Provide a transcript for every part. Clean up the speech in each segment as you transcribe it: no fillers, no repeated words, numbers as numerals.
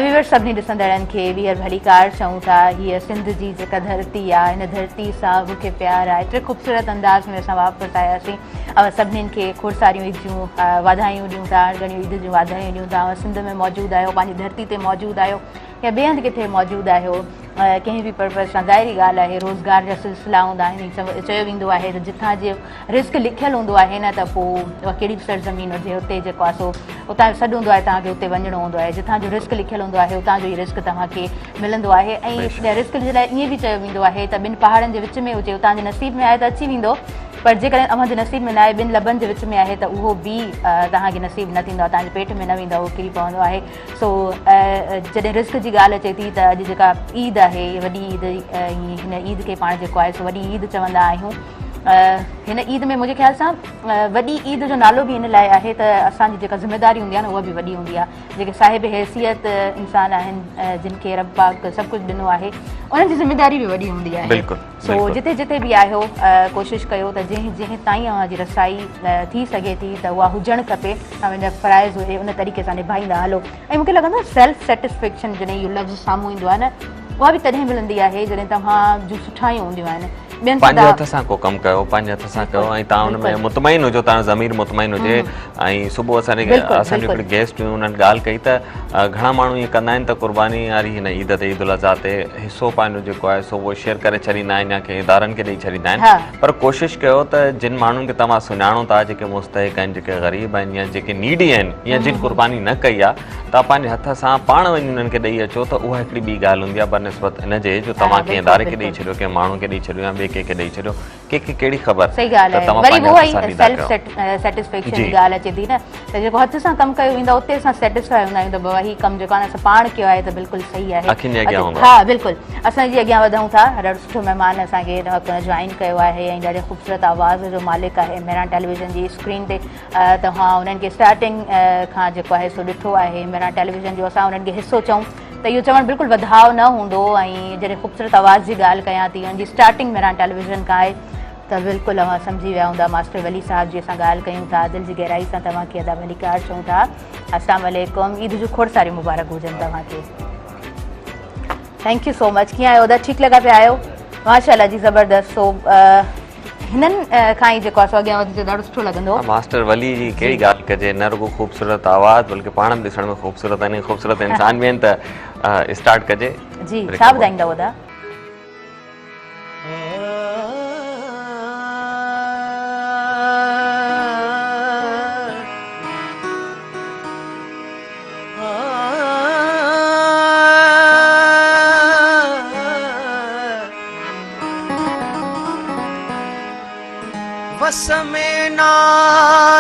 Viewers सभिनी ॾिसंदड़नि खे वीहर भलीकार चऊं था। हीअ सिंध जी जेका धरती आहे, हिन धरती सां मूंखे प्यार आहे। एतिरे ख़ूबसूरत अंदाज़ में असां वापसि आयासीं। सभिनीनि खे खोड़ सारियूं ईद जूं वाधायूं ॾियूं था, घणियूं ईद जूं वाधायूं ॾियूं था। सिंध में मौजूदु आहियो, पंहिंजी धरती ते मौजूदु आहियो या ॿिए हंधि किथे मौजूदु आहियो, कंहिं बि पर्पज़ सां ज़ाहिरी ॻाल्हि आहे रोज़गार जा सिलसिला हूंदा आहिनि। चयो वेंदो आहे त जिथां जो रिस्क लिखियलु हूंदो आहे न, त पोइ कहिड़ी बि सरज़मीन हुजे उते जेको आहे सो उतां जो सॾु हूंदो आहे, तव्हांखे उते वञिणो हूंदो आहे। जिथां जो रिस्क लिखियलु हूंदो आहे उतां जो ई रिस्क तव्हांखे मिलंदो आहे। ऐं रिस्क जे लाइ ईअं बि चयो वेंदो आहे त ॿिनि पहाड़नि जे विच में हुजे, उतां जे नसीब में आहे त अची वेंदो, पर जेकॾहिं अव्हांजे नसीब में न आहे, ॿिनि लबनि जे विच में आहे, त उहो बि तव्हांखे नसीब न थींदो आहे, तव्हांजे पेट में न वेंदो, उहो किरी पवंदो आहे। सो जॾहिं रिस्क जी ॻाल्हि अचे थी त अॼु जेका ईद आहे, वॾी ईद, हिन ईद खे पाण जेको आहे सो वॾी ईद चवंदा आहियूं। हिन ईद में मुंहिंजे ख़्याल सां वॾी ईद जो नालो बि हिन लाइ आहे त असांजी जेका ज़िमेदारी हूंदी आहे न, उहा बि वॾी हूंदी आहे। जेके साहिब हैसियत इंसान आहिनि, जिन खे रब पाक सभु कुझु ॾिनो आहे, उन्हनि जी ज़िमेदारी बि वॾी हूंदी आहे। सो जिते जिते बि आहियो, कोशिशि कयो त जंहिं ताईं अव्हांजी रसाई थी सघे थी त उहा हुजणु खपे। तव्हांजा फ़राइज़ हुजे उन तरीक़े सां निभाईंदा हलो। ऐं मूंखे लॻंदो आहे सेल्फ सेटिस्फेक्शन जॾहिं इहो लफ़्ज़ साम्हूं ईंदो आहे न, उहा बि तॾहिं मिलंदी आहे जॾहिं तव्हां जूं सुठायूं हूंदियूं आहिनि। पंहिंजे हथ सां को कमु कयो, पंहिंजे हथ सां कयो, ऐं तव्हां हुन में मुतमइन हुजो, तव्हां ज़मीर मुतमइन हुजे। ऐं सुबुह असांजी हिकिड़ी गेस्ट हुई, उन्हनि ॻाल्हि कई त घणा माण्हू ईअं कंदा आहिनि त क़ुर्बानी वारी हिन ईद ते, ईद उल अज़हा ते हिसो पंहिंजो जेको आहे सो उहो शेयर करे छॾींदा आहिनि या कंहिं इदारनि खे ॾेई छॾींदा आहिनि। पर कोशिशि कयो त जिन माण्हुनि खे तव्हां सुञाणो था, जेके मुस्तहिक आहिनि, जेके ग़रीब आहिनि या जेके नीडी आहिनि या जिन क़ुर्बानी न कई आहे, तव्हां पंहिंजे हथ सां पाण वञी उन्हनि खे ॾेई अचो, त उहा हिकिड़ी ॿी ॻाल्हि हूंदी आहे बनस्बत इन जे जो तव्हां कंहिं इदारे खे ॾेई छॾियो, कंहिं माण्हू खे ॾेई छॾियो या ॿिए कंहिंखे ॾेई छॾियो। कंहिंखे कहिड़ी ख़बर। सही ॻाल्हि आहे। वरी उहो ई सेल्फ सेटिस्फेक्शन जी ॻाल्हि अचे थी न, त जेको हथ सां कमु कयो वेंदो उते असां सेटिस्फाई हूंदा आहियूं त बाबा हीउ कमु जेको आहे असां पाण कयो आहे त बिल्कुलु सही आहे। हा बिल्कुलु, असां जी अॻियां वधूं था। ॾाढो सुठो महिमान असांखे जॉइन कयो आहे ऐं ॾाढे ख़ूबसूरत आवाज़ जो मालिक आहे मेहरान टेलीविज़न जी स्क्रीन ते। तव्हां उन्हनि खे स्टार्टिंग खां जेको आहे सो ॾिठो आहे मेहरान टेलीविज़न जो। असां उन्हनि खे हिसो चऊं त इहो चवणु बिल्कुलु वधाउ न हूंदो। ऐं जॾहिं ख़ूबसूरत आवाज़ जी ॻाल्हि कयां थी, उन्हनि जी स्टार्टिंग मेहरान टेलीविज़न खां आहे, त बिल्कुलु अव्हां सम्झी विया हूंदा मास्टर वली साहिब जी असां ॻाल्हि कयूं था। दिलि जी गहराई सां तव्हांखे अदा भलीकार चऊं था। अस्सलाम वालेकुम, ईद जूं खोड़ सारियूं मुबारक हुजनि तव्हांखे। Thank you so much. कीअं आहियो? ठीकु लॻा पिया आहियो? माशाअल्लाह जी, ज़बरदस्त। सो हिननि खां ई जेको आहे सो अॻियां वधी ॾाढो सुठो लॻंदो। मास्टर वली जी कहिड़ी ॻाल्हि कजे, न रुगो ख़ूबसूरत आवाज़ बल्कि पाण बि ॾिसण में ख़ूबसूरत आहिनि, ख़ूबसूरत इंसान बि आहिनि। त स्टार्ट कजे जी, छा ॿुधाईंदा हुआ? वस में ना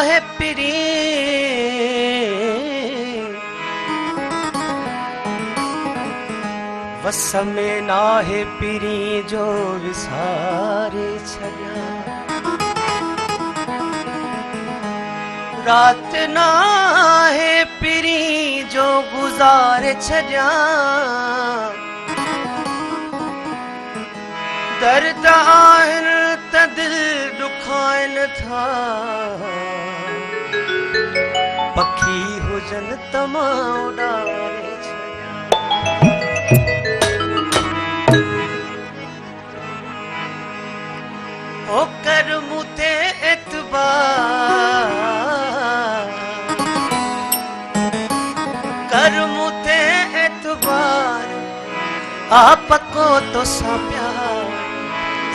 है पिरी, वस में ना है पिरी जो विसारे छॾिया। रात ना है पिरी जो गुज़ारे छॾियां दर्द आहिनि त दिल ॾुखाइनि था पखी हुजनि त मां उॾारे छॾियां ओ कर मूं ते एतबार कर मूं ते एतबार आ पको तो सा प्यार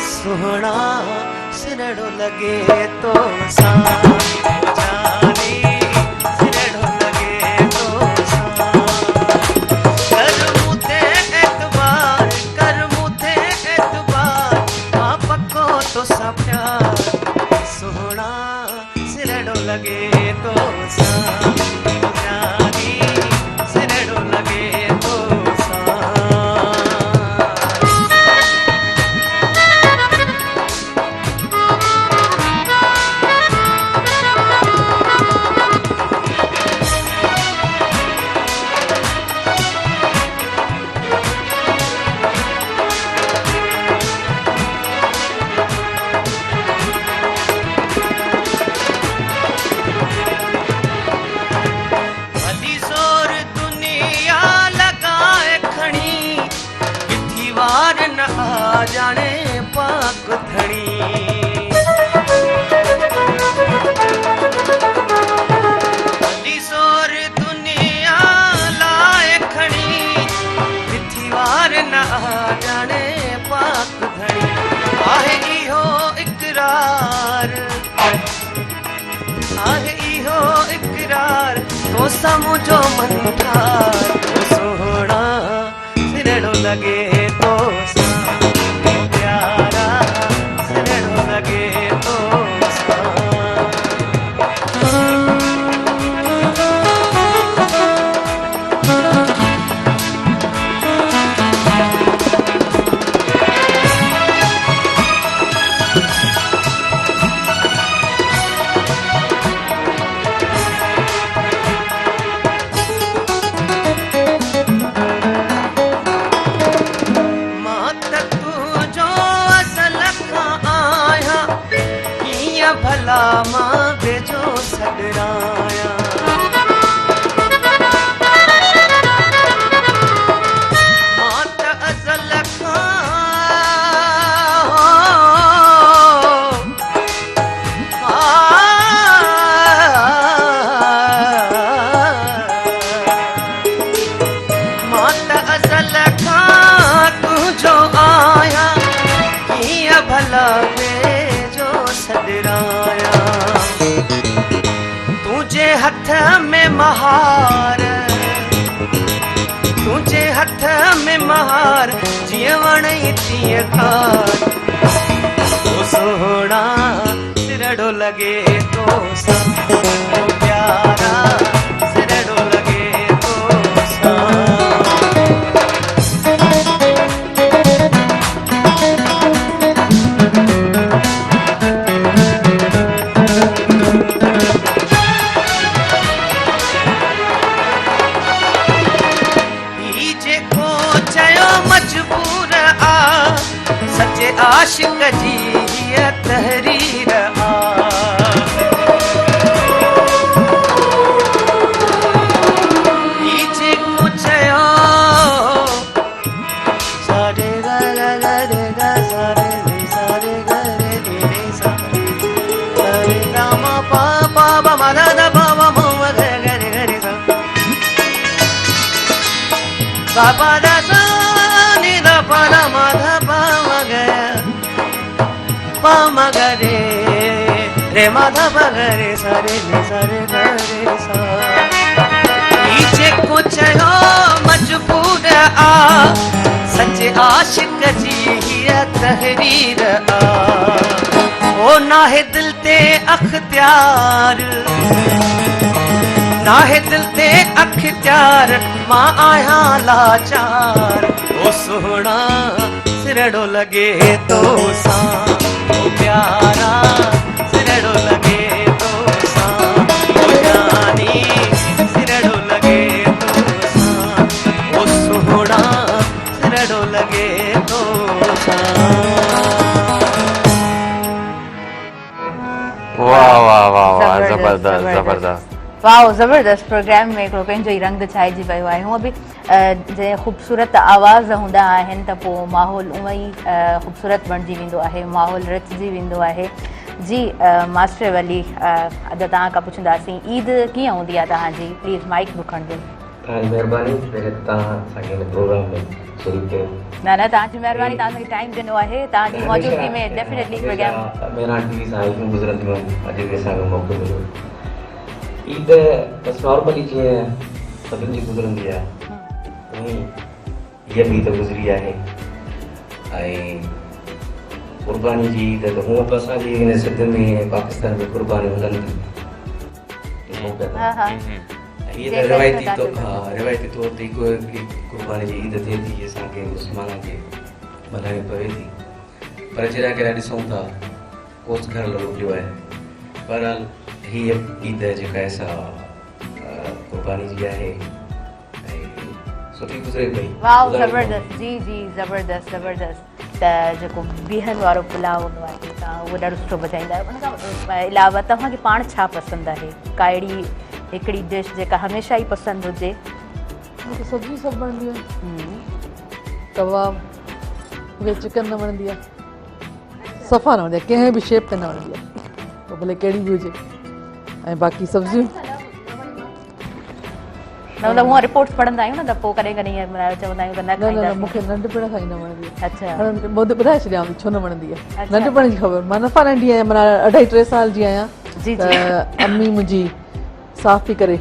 सुहणा सिरड़ो लगे तो सा जानी सिरड़ो लगे तो सा कर मूं ते एतबार आ पको तो सा प्यार सुहणा सिरड़ो लगे तो सा जानी सिरड़ो लगे तो सा जाने पाक धड़ी भली सोर दुनिया लाए खड़ी मिठीवार न जाने पाक धड़ी आहे इहो इकरार तो समुझो मन ठार तो सोहणा सिरड़ो लगे तो सा प्यारा सिरड़ो लगे तो सा भला मां बेजो सॾराया मां त अज़ल खां तुंहिंजो आहियां कीअं भला बेजो सॾराया तुझे हथ में महार तुझे हथ में महार जीअं वणई तीअं खार तो सोहणा सिरड़ो लगे तो सा प्यारा सिरड़ो लगे तो सा मजबूर आ सच्चे आशिक जी हीअ तहरीर आ ही जेको चयो सारे ग रे ग सारे रे सारे ग रे रे सा रे गा मा पा पा ब म ध ध प म म ग ग रे ग रे सा पा पा द सा पा म ध प म ग प म ग रे म ध प ग रे सा रे ग रे सा ही जेको चयो मजबूर आ सच्चे आशिक जी हीअ तहरीर आ ओ नाहे दिल ते अख्तियार नाहे दिल ते अख्तियार मां आहियां लाचार ओ सोहणा सिरड़ो लगे तो सा ओ प्यारा सिरड़ो लगे तो सा ओ जानी सिरड़ो लगे तो वाओ ज़बरदस्त प्रोग्राम में हिकिड़ो पंहिंजो ई रंग छाइजी वियो आहे हूअं बि जे ख़ूबसूरत आवाज़ हूंदा आहिनि त पोइ माहौल उअं ई ख़ूबसूरत बणिजी वेंदो आहे माहौल रचिजी वेंदो आहे जी मास्टर वली अॼु तव्हां खां पुछंदासीं ईद कीअं हूंदी आहे तव्हांजी प्लीज़ माइक बि खणिजो महिरबानी पहिरें तव्हां असांखे हिन प्रोग्राम में शरीक कयो न न तव्हांजी महिरबानी तव्हां असांखे टाइम ॾिनो आहे तव्हांजी मौजूदगी में डेफिनेटली प्रोग्राम मेरा टीवी सां आयूं गुज़रंदियूं आहिनि अॼु बि असांखे मौक़ो मिलियो ईद बसि नॉर्मली जीअं सभिनि जी गुज़रंदी आहे उअं हीअ बि ईद गुज़री आहे ऐं क़ुर्बानी जी ईद त हूअं बि असांजी हिन सिंध में पाकिस्तान में क़ुर्बानी हलनि थियूं हा हा ये तो रिवायती तौर ते कुर्बानी जी ईद थिए थी असांखे मुस्लमाननि खे मल्हाइणी पवे थी पर जॾहिं कॾहिं ॾिसूं था कोस घर लॻो पियो आहे बहरहाल हीअ ईद जेका आहे सा कुर्बानी जी आहे ऐं सुठी गुज़रे पई वाओ ज़बरदस्त जी जी ज़बरदस्त ज़बरदस्त त जेको बीहनि वारो पुलाव हूंदो आहे तव्हां उहो ॾाढो सुठो ॿुधाईंदा आहियो उन खां अलावा तव्हांखे पाण छा पसंदि आहे का अहिड़ी हिकिड़ी डिश जेका हमेशह ई पसंदि हुजे मूंखे सब्जी सभु वणंदी आहे कबाब मूंखे चिकन न वणंदी आहे सफ़ा न वणंदी आहे कंहिं बि शेप ते न वणंदी आहे पोइ भले कहिड़ी बि हुजे ऐं बाक़ी सब्जियूं न मतिलबु हूअं रिपोर्ट्स पढ़ंदा आहियूं न त पोइ कॾहिं कॾहिं ईअं चवंदा आहियूं त न न न खाईंदा न मूंखे नंढपण खां ई न वणंदी आहे अच्छा हाणे ॿुधाए छॾियांव थी छो न वणंदी आहे अच्छा। नंढपण जी ख़बर मां नफ़ा नंढी आहियां माना 2.5-3 साल जी आहियां जी त जी अम्मी मुंहिंजी साफ़ पई करे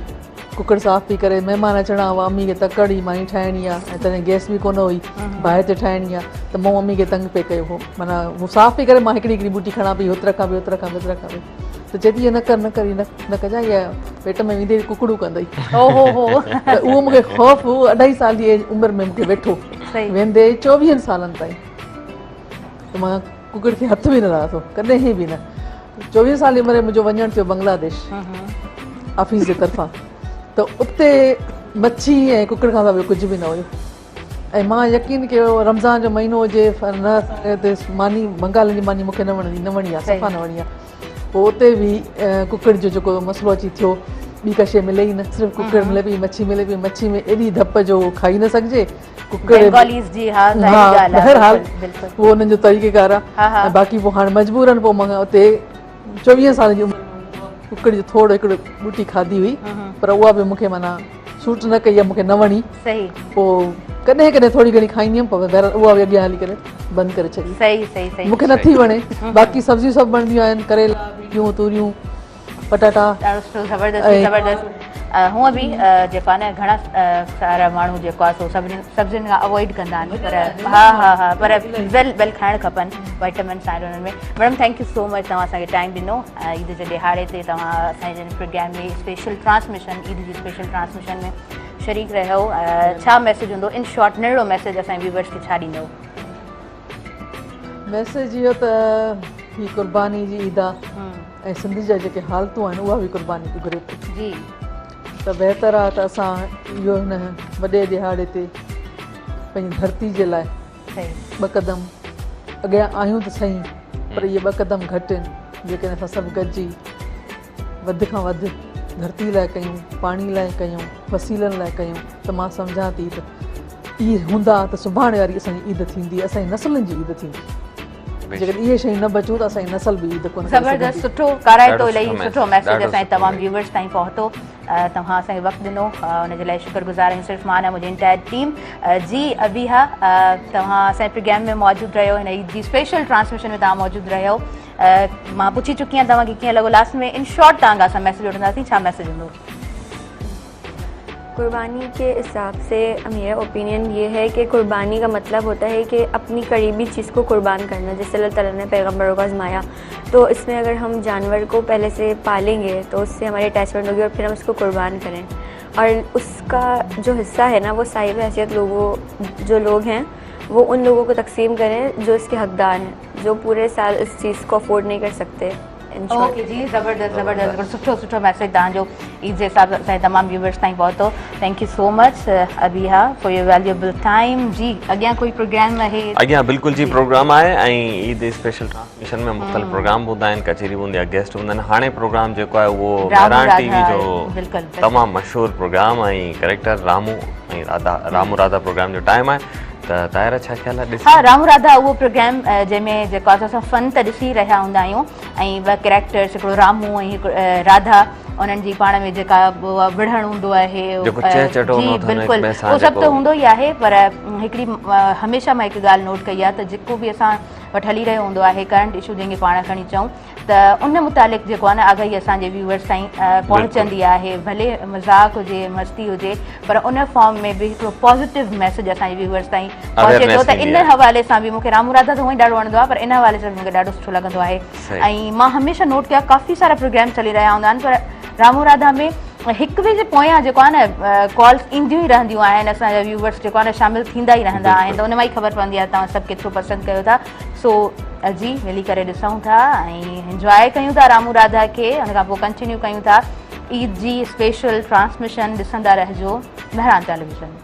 कुकर साफ़ पई करे महिमान अचणा हुआ अम्मी खे तकड़ी मानी ठाहिणी आहे ऐं तॾहिं गैस बि कोन हुई बाहि ते ठाहिणी आहे त मूं मम्मी खे तंग पे कयो हो माना हू साफ़ पई करे मां हिकिड़ी हिकिड़ी बूटी खणा पई हुत रखां पई हुत रखां पई हुत रखां पई त चए थी इहा न कर न कर न कजांइ इहा पेट में वेंदे कुकड़ू कंदई ओ हो त उहो मूंखे ख़ौफ़ हो 2.5 साल जी उमिरि में मूंखे वेठो सही वेंदे 24 सालनि ताईं त मां कुकड़ खे हथ बि न लॻायो कॾहिं बि न 24 साल जी उमिरि में मुंहिंजो वञणु थियो बांग्लादेश ऑफिस जे तरफ़ां त उते मच्छी ऐं कुकड़ खां सवाइ कुझु बि न हुयो ऐं मां यकीन कयो रमज़ान जो महीनो हुजे न मानी बंगाल जी मानी मूंखे न वणी आहे सफ़ा न वणी आहे पोइ उते बि कुकड़ जो जेको मसइलो अची थियो ॿी का शइ मिले ई न सिर्फ़ु कुकड़ मिले पई मच्छी मिले पई मच्छी में एॾी धप जो खाई न सघिजे कुकड़ बंगालीज़ जी हा बहरहाल बिल्कुलु उहो उन्हनि जो तरीक़ेकार आहे ऐं बाक़ी पोइ हाणे मजबूरनि पोइ मां उते 24 साल जी उमिरि कुकड़ जो थोरो हिकिड़ो बूटी खाधी हुई पर उहा बि मूंखे माना सूट न कई आहे मूंखे न वणी सही पोइ कॾहिं कॾहिं थोरी घणी खाईंदी हुयमि पर बहरहाल उहा बि अॻियां हली करे बंदि करे छॾी सही सही सही मूंखे नथी वणे बाक़ी सब्जियूं सभु वणंदियूं आहिनि करेला भिंडियूं तूरियूं पटाटा ॾाढो सुठो ज़बरदस्त ज़बरदस्त हूअं बि जेको आहे न घणा सारा माण्हू जेको आहे सो सब्जियुनि खां अवॉइड कंदा आहिनि पर हा हा हा पर वेल खाइणु खपनि वाइटामिन्स आहिनि हुननि में madam thank you so much तव्हां असांखे टाइम ॾिनो ईद जे ॾिहाड़े ते तव्हां असांजे प्रोग्राम में स्पेशल ट्रांसमिशन ईद जी स्पेशल ट्रांसमिशन में शरीक रहियो छा मैसेज हूंदो इन शॉर्ट नंढिड़ो मैसेज असांजे व्यूवर्स खे छा ॾींदो मैसेज इहो त ही क़ुर्बानी जी ईद आहे ऐं सिंध जा जेके हालतूं आहिनि उहा बि क़ुर्बानी थी घुरे पई जी त बहितर आहे त असां इहो हिन वॾे ॾिहाड़े ते पंहिंजी धरती जे लाइ सही 2 क़दम अॻियां आहियूं त सही पर इहे 2 क़दम घटि आहिनि जेकॾहिं असां सभु गॾिजी वधि खां वधि धरती लाइ कयूं पाणी लाइ कयूं वसीलनि लाइ कयूं त मां सम्झां थी त इहे हूंदा त सुभाणे वारी असांजी ईद थींदी असांजी नसलनि जी ईद थींदी जेकॾहिं इहे शयूं न बचूं त असांजी नसल बि ईद कोन ज़बरदस्त सुठो काराए थो इलाही ॾाढो सुठो मैसेज ॾाढो असांजे सुठो तमामु व्यूवर्स ताईं पहुतो तव्हां असांखे वक़्तु ॾिनो हुनजे लाइ शुक्रगुज़ार आहियूं सिर्फ़ु मां न मुंहिंजी इंटायर टीम जी अबिहा तव्हां असांजे प्रोग्राम में मौजूदु रहियो हिन ईद जी स्पेशल ट्रांसमिशन में तव्हां मौजूदु रहियो मां पुछी चुकी आहियां तव्हांखे कीअं लॻो लास्ट में इन शॉर्ट तव्हां खां असां मैसेज वठंदासीं छा मैसेज हूंदो कुर्बानी के हिसाब से मेरा ओपिनियन ये है कि कुर्बानी का मतलब होता है कि अपनी करीबी चीज़ को कुर्बान करना जैसे अल्लाह ताला ने पैगंबरों को आजमाया तो इसमें अगर हम जानवर को पहले से पालेंगे तो उससे हमारी अटैचमेंट होगी और फिर हम उसको कुर्बान करें और उसका जो हिस्सा है ना वो साहिब हैसियत जो लोग हैं वो उन लोगों को तकसीम करें जो इसके हकदार हैं जो पूरे साल इस चीज़ को अफोर्ड नहीं कर सकते इन शॉर्ट। ओके जी, ज़बरदस्त ज़बरदस्त, सुठो सुठो मैसेज तव्हांजो ईद जे हिसाब सां असांजे तमामु व्यूवर्स ताईं पहुतो। Thank you so much Abiha for your valuable time. जी अॻियां कोई प्रोग्राम आहे? अॻियां बिल्कुलु जी प्रोग्राम आहे ऐं ईद स्पेशल ट्रांसमिशन में मुख़्तलिफ़ प्रोग्राम हूंदा आहिनि, कचेरी हूंदी आहे, गेस्ट हूंदा आहिनि। हाणे प्रोग्राम जेको आहे उहो मेहरान टीवी जो तमामु मशहूरु प्रोग्राम ऐं करेक्टर रामू राधा प्रोग्राम जो टाइम आहे। त ताहिरा छा ख़्यालु आहे? हाँ, रामू राधा उहो प्रोग्राम जंहिंमें जेको आहे असां फ़न त ॾिसी रहिया हूंदा आहियूं ऐं ॿ कैरेक्टर्स, हिकिड़ो रामू ऐं हिकिड़ो राधा, उन्हनि जी पाण में जेका विढ़ण हूंदो आहे, जी बिल्कुलु उहो सभु त हूंदो ई आहे। पर हिकिड़ी हमेशह मां हिकु ॻाल्हि नोट कई आहे त जेको बि असां वटि हली रहियो हूंदो आहे करंट इशू जंहिंखे पाण खणी चऊं, त उन मुतालिक़ जेको आहे न आगाही असांजे व्यूअर्स ताईं पहुचंदी आहे। भले मज़ाक हुजे, मस्ती हुजे, पर उन फॉर्म में बि हिकिड़ो पॉज़िटिव मैसेज असांजे व्यूअर्स ताईं पहुचे थो। त इन हवाले सां बि मूंखे रामू राधा त हूअं ई ॾाढो वणंदो आहे, पर इन हवाले सां बि मूंखे ॾाढो सुठो लॻंदो आहे। ऐं मां हमेशह नोट कयो आहे काफ़ी सारा प्रोग्राम हली रहिया हूंदा आहिनि, पर रामू राधा में हिकु ॿिए जे पोयां जेको आहे न कॉल्स ईंदियूं ई रहंदियूं आहिनि, असांजा व्यूवर्स जेको आहे न शामिलु थींदा ई रहंदा आहिनि, त उन मां ई ख़बर पवंदी आहे तव्हां सभु केतिरो पसंदि कयो था। सो जी मिली करे ॾिसूं था ऐं इंजॉय कयूं था रामू राधा खे, हुन खां पोइ कंटिन्यू कयूं था ईद जी स्पेशल ट्रांसमिशन। ॾिसंदा रहिजो मेहरान टेलीविज़न।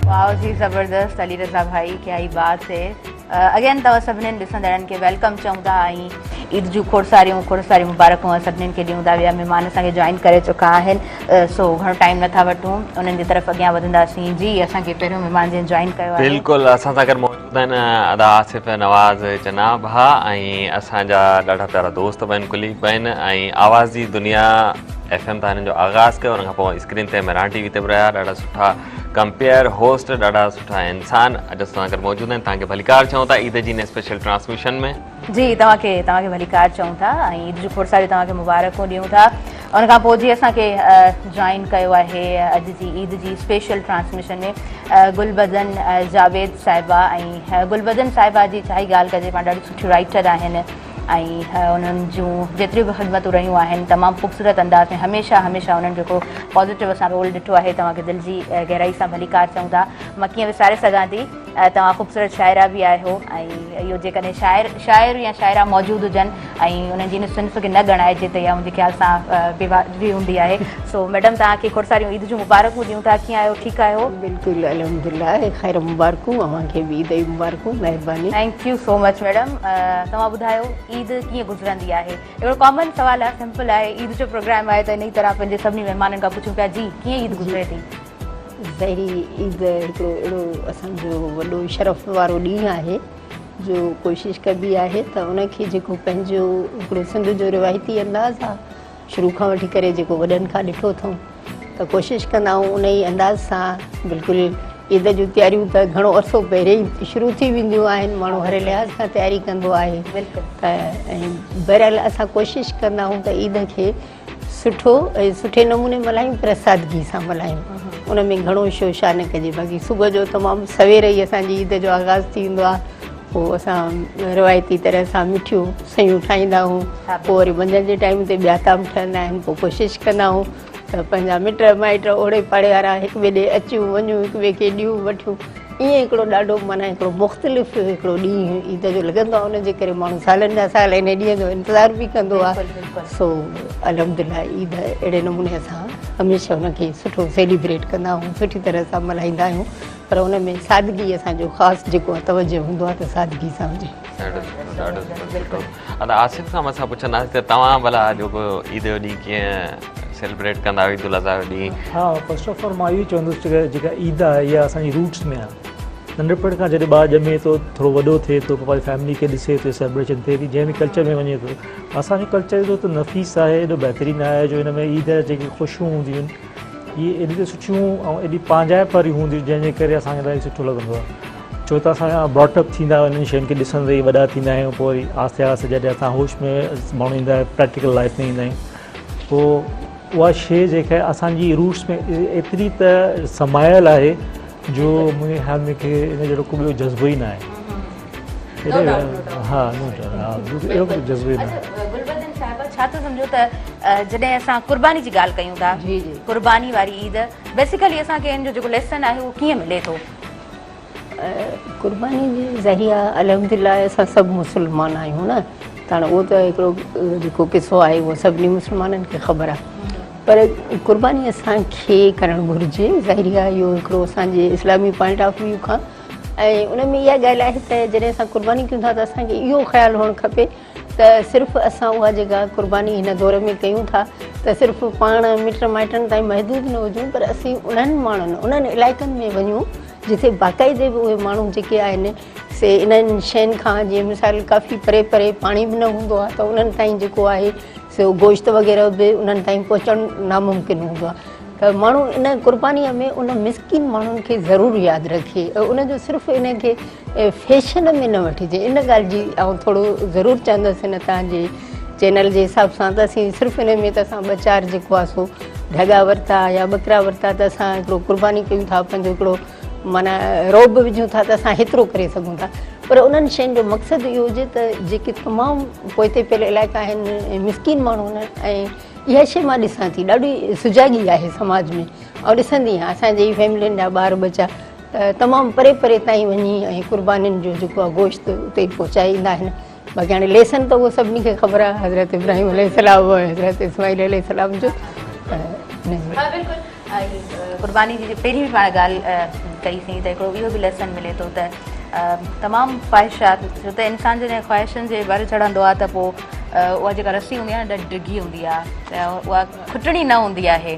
वाओ जी, ज़बरदस्त अली रज़ा भाई, क्या ही बात है। अगेन तव्हां सभिनीनि ॾिसंदड़नि खे वेलकम चऊं था ऐं ईद जूं खोड़ सारियूं मुबारकूं सभिनीनि खे ॾियूं था। ॿिया महिमान असांखे जॉइन करे चुका आहिनि, सो घणो टाइम नथा वठूं, उन्हनि जी तरफ़ अॻियां वधंदासीं। जी असांखे पहिरियों महिमान जिन जॉइन कयो आहे, बिल्कुलु असां सां गॾु मौजूदु आहिनि अदा आसिफ़ नवाज़ चना भा ऐं असांजा ॾाढा प्यारा दोस्त बि आहिनि, कुलीग बि आहिनि ऐं आवाज़ जी दुनिया FM तां हिननि जो आगाज़ कयो। हुन खां पोइ स्क्रीन ते मेहरान टीवी ते बि रहिया, ॾाढा सुठा कंपेयर होस्ट, ॾाढा सुठा इंसान अॼु असां गॾु मौजूदु आहिनि। तव्हांखे भलीकार चऊं था ईद जी इन स्पेशल ट्रांसमिशन में। जी तव्हांखे भलीकार चऊं था ऐं ईद जूं खोड़ सारियूं तव्हांखे मुबारकूं ॾियूं था। उन खां पोइ जी असांखे जॉइन कयो आहे अॼु जी ईद जी स्पेशल ट्रांसमिशन में गुलबदन जावेद साहिबा। ऐं गुलबदन साहिबा जी छा ई ॻाल्हि कजे, पाण ॾाढी सुठी राइटर आहिनि ऐं उन्हनि जूं जेतिरियूं बि ख़िदमतूं रहियूं आहिनि तमामु ख़ूबसूरत अंदाज़ में हमेशह उन्हनि जेको पॉज़िटिव असां रोल ॾिठो आहे, तव्हांखे दिलि जी गहराई सां भलीकार चऊं था। मां कीअं विसारे सघां थी, तव्हां ख़ूबसूरत शाइरा बि आहियो ऐं इहो जेकॾहिं शाइर या शाइरा मौजूदु हुजनि ऐं उन्हनि जी इन सिन्फ़ खे न ॻणाइजे त इहा मुंहिंजे ख़्याल सां बेवाजिबी हूंदी आहे। सो मैडम तव्हांखे खोड़ सारियूं ईद जूं मुबारकूं ॾियूं था, कीअं आहियो, ठीकु आहियो? बिल्कुलु अल्हम्दुलिल्लाह, ख़ैर मुबारकूं, अव्हांखे बि ईद जी मुबारकूं, महिरबानी। Thank you so much madam. तव्हां ॿुधायो ईद कीअं गुज़रंदी आहे? हिकिड़ो कॉमन सुवालु आहे, सिंपल आहे, ईद जो प्रोग्राम आहे त इन ई तरह पंहिंजे सभिनी महिमाननि खां पुछूं पिया, जी कीअं ईद गुज़रे थी? ज़ाहिरी ईद हिकिड़ो अहिड़ो असांजो वॾो शरफ़ वारो ॾींहुं आहे जो कोशिशि कबी आहे त उनखे जेको पंहिंजो हिकिड़ो सिंध जो रिवायती अंदाज़ आहे, शुरू खां वठी करे जेको वॾनि खां ॾिठो अथऊं, त कोशिशि कंदा आहियूं उन ई अंदाज़ सां बिल्कुलु ईद जूं तयारियूं त घणो अरसो पहिरियों ई शुरू थी वेंदियूं आहिनि, माण्हू हर लिहाज़ सां तयारी कंदो आहे। त ऐं बहरहाल असां कोशिशि कंदा आहियूं त ईद खे सुठो ऐं सुठे नमूने मल्हायूं, पर सादगी सां मल्हायूं, उन में घणो शोशा न कजे। बाक़ी सुबुह जो तमामु सवेर ई असांजी ईद जो आगाज़ थी वेंदो आहे, पोइ असां रिवायती तरह सां मिठियूं सयूं ठाहींदा आहियूं, पोइ वरी मंझंदि जे टाइम ते ॿिया ताम ठहंदा आहिनि, पोइ कोशिशि कंदा आहियूं त पंहिंजा मिट माइट ओड़े पाड़े वारा हिक ॿिए ॾे अचूं वञूं, हिक ॿिए खे ॾियूं वठूं, ईअं हिकिड़ो ॾाढो माना हिकिड़ो मुख़्तलिफ़ हिकिड़ो ॾींहुं ईद जो लॻंदो आहे, उनजे करे माण्हू सालनि जा साल इन ॾींहं जो इंतज़ारु बि कंदो आहे। सो अल्हम्दुलिल्लाह ईद अहिड़े नमूने असां हमेशह उनखे सुठो सेलिब्रेट कंदा आहियूं, सुठी तरह सां मल्हाईंदा आहियूं, पर उन में सादगी असांजो ख़ासि जेको आहे तवजो हूंदो आहे त सादगी सां हुजे। ॾाढो सुठो। अदा आसिफ खां असां पुछंदासीं त तव्हां भला जेको ईद जो ॾींहुं कीअं सेलिब्रेट कंदा आहियो, ईद उल अज़हा जो ॾींहुं? हाँ, फर्स्ट ऑफ ऑल मां इहो चवंदुसि जेका ईद आहे इहा असांजी रूट्स में आहे। नंढपण खां जॾहिं ॿारु ॼमे थो, थोरो वॾो थिए थो, पंहिंजी फैमिली खे ॾिसे थो, सेलिब्रेशन थिए थी, जंहिं बि कल्चर में वञे थो। असांजो कल्चर एॾो त नफ़ीस आहे, एॾो बहितरीनु आहे, जो हिन में ईद जा जेके ख़ुशियूं हूंदियूं आहिनि इहे एॾी त सुठियूं ऐं एॾी पंहिंजाइप वारी हूंदियूं, जंहिंजे करे असांखे ॾाढो सुठो लॻंदो आहे। छो त असां ब्रॉटअप थींदा आहियूं इन्हनि शयुनि खे ॾिसंदे ई वॾा थींदा आहियूं, पोइ वरी आहिस्ते आहिस्ते जॾहिं असां होश में माण्हू ईंदा आहियूं, प्रैक्टिकल लाइफ में ईंदा आहियूं, पोइ उहा शइ जेका असांजी रूट्स में एतिरी त समायल आहे जो मुंहिंजे ख़्याल में खे इन जहिड़ो को ॿियो जज़्बो ई न आहे। हा, अहिड़ो को जज़्बो ई न आहे। गुलबदन साहिबा, छा थो सम्झो त जॾहिं असां कुर्बानी जी ॻाल्हि कयूं था, कुर्बानी वारी ईद, बेसिकली असांखे हिन जो जेको लेसन आहे उहो कीअं मिले थो? कुर्बानी जे ज़रिया अल्हम्दुलिल्लाह असां सभु मुस्लमान आहियूं न, त हाणे उहो त हिकिड़ो जेको किसो आहे उहो सभिनी मुस्लमाननि खे ख़बर आहे, पर कुर्बानी असांखे करणु घुरिजे। ज़ाहिर आहे इहो हिकिड़ो असांजे इस्लामी पॉइंट ऑफ व्यू खां, ऐं उन में इहा ॻाल्हि आहे त जॾहिं असां कुर्बानी कयूं था त असांखे इहो ख़्यालु हुअणु खपे त सिर्फ़ु असां उहा जेका कुर्बानी हिन दौर में कयूं था त सिर्फ़ु पाण मिट माइटनि ताईं महदूद न हुजूं, पर असीं उन्हनि माण्हुनि, उन्हनि इलाइक़नि में वञूं जिते बाक़ाइदे बि उहे माण्हू जेके आहिनि से इन्हनि शयुनि खां, जीअं मिसाल काफ़ी परे परे पाणी बि न हूंदो आहे त उन्हनि ताईं जेको आहे सो गोश्त वग़ैरह बि उन्हनि ताईं पहुचणु नामुमकिन हूंदो आहे। त माण्हू इन कुर्बानीअ में उन मिसकिन माण्हुनि खे ज़रूरु यादि रखे, उनजो सिर्फ़ु इन खे फैशन में न वठिजे। इन ॻाल्हि जी ऐं थोरो ज़रूरु चवंदसि हिन तव्हांजे चैनल जे हिसाब सां त असीं सिर्फ़ु इन में त असां ॿ चारि जेको आहे सो ढगा वरिता या ॿकरा वरिता त असां हिकिड़ो कुर्बानी कयूं था, पंहिंजो हिकिड़ो माना रोब विझूं था त असां हेतिरो करे सघूं था, पर उन्हनि शयुनि जो मक़सदु इहो हुजे त जेके तमामु पोइते पियल इलाइक़ा आहिनि, मिसकिन माण्हू आहिनि, ऐं इहा शइ मां ॾिसां थी ॾाढी सुजाॻी आहे समाज में, ऐं ॾिसंदी आहियां असांजे फैमिलियुनि जा ॿार बचा तमामु परे परे ताईं वञी ऐं कुर्बानीनि जो जेको आहे गोश्त उते पहुचाए ईंदा आहिनि। बाक़ी हाणे लेसन त उहो सभिनी खे ख़बर आहे, हज़रत इब्राहिम अलैहिस्सलाम, हज़रत इस्माइल अलैहिस्सलाम जो। कुर्बानी जी पहिरीं बि पाण ॻाल्हि कईसीं त हिकिड़ो इहो बि लेसन मिले थो त तमामु ख़्वाहिशात, छो त इंसानु जॾहिं ख़्वाहिशनि जे बर चढ़ंदो आहे त पोइ उहा जेका रस्सी हूंदी आहे न ॾाढी डिघी हूंदी आहे, त उहा खुटणी न हूंदी आहे।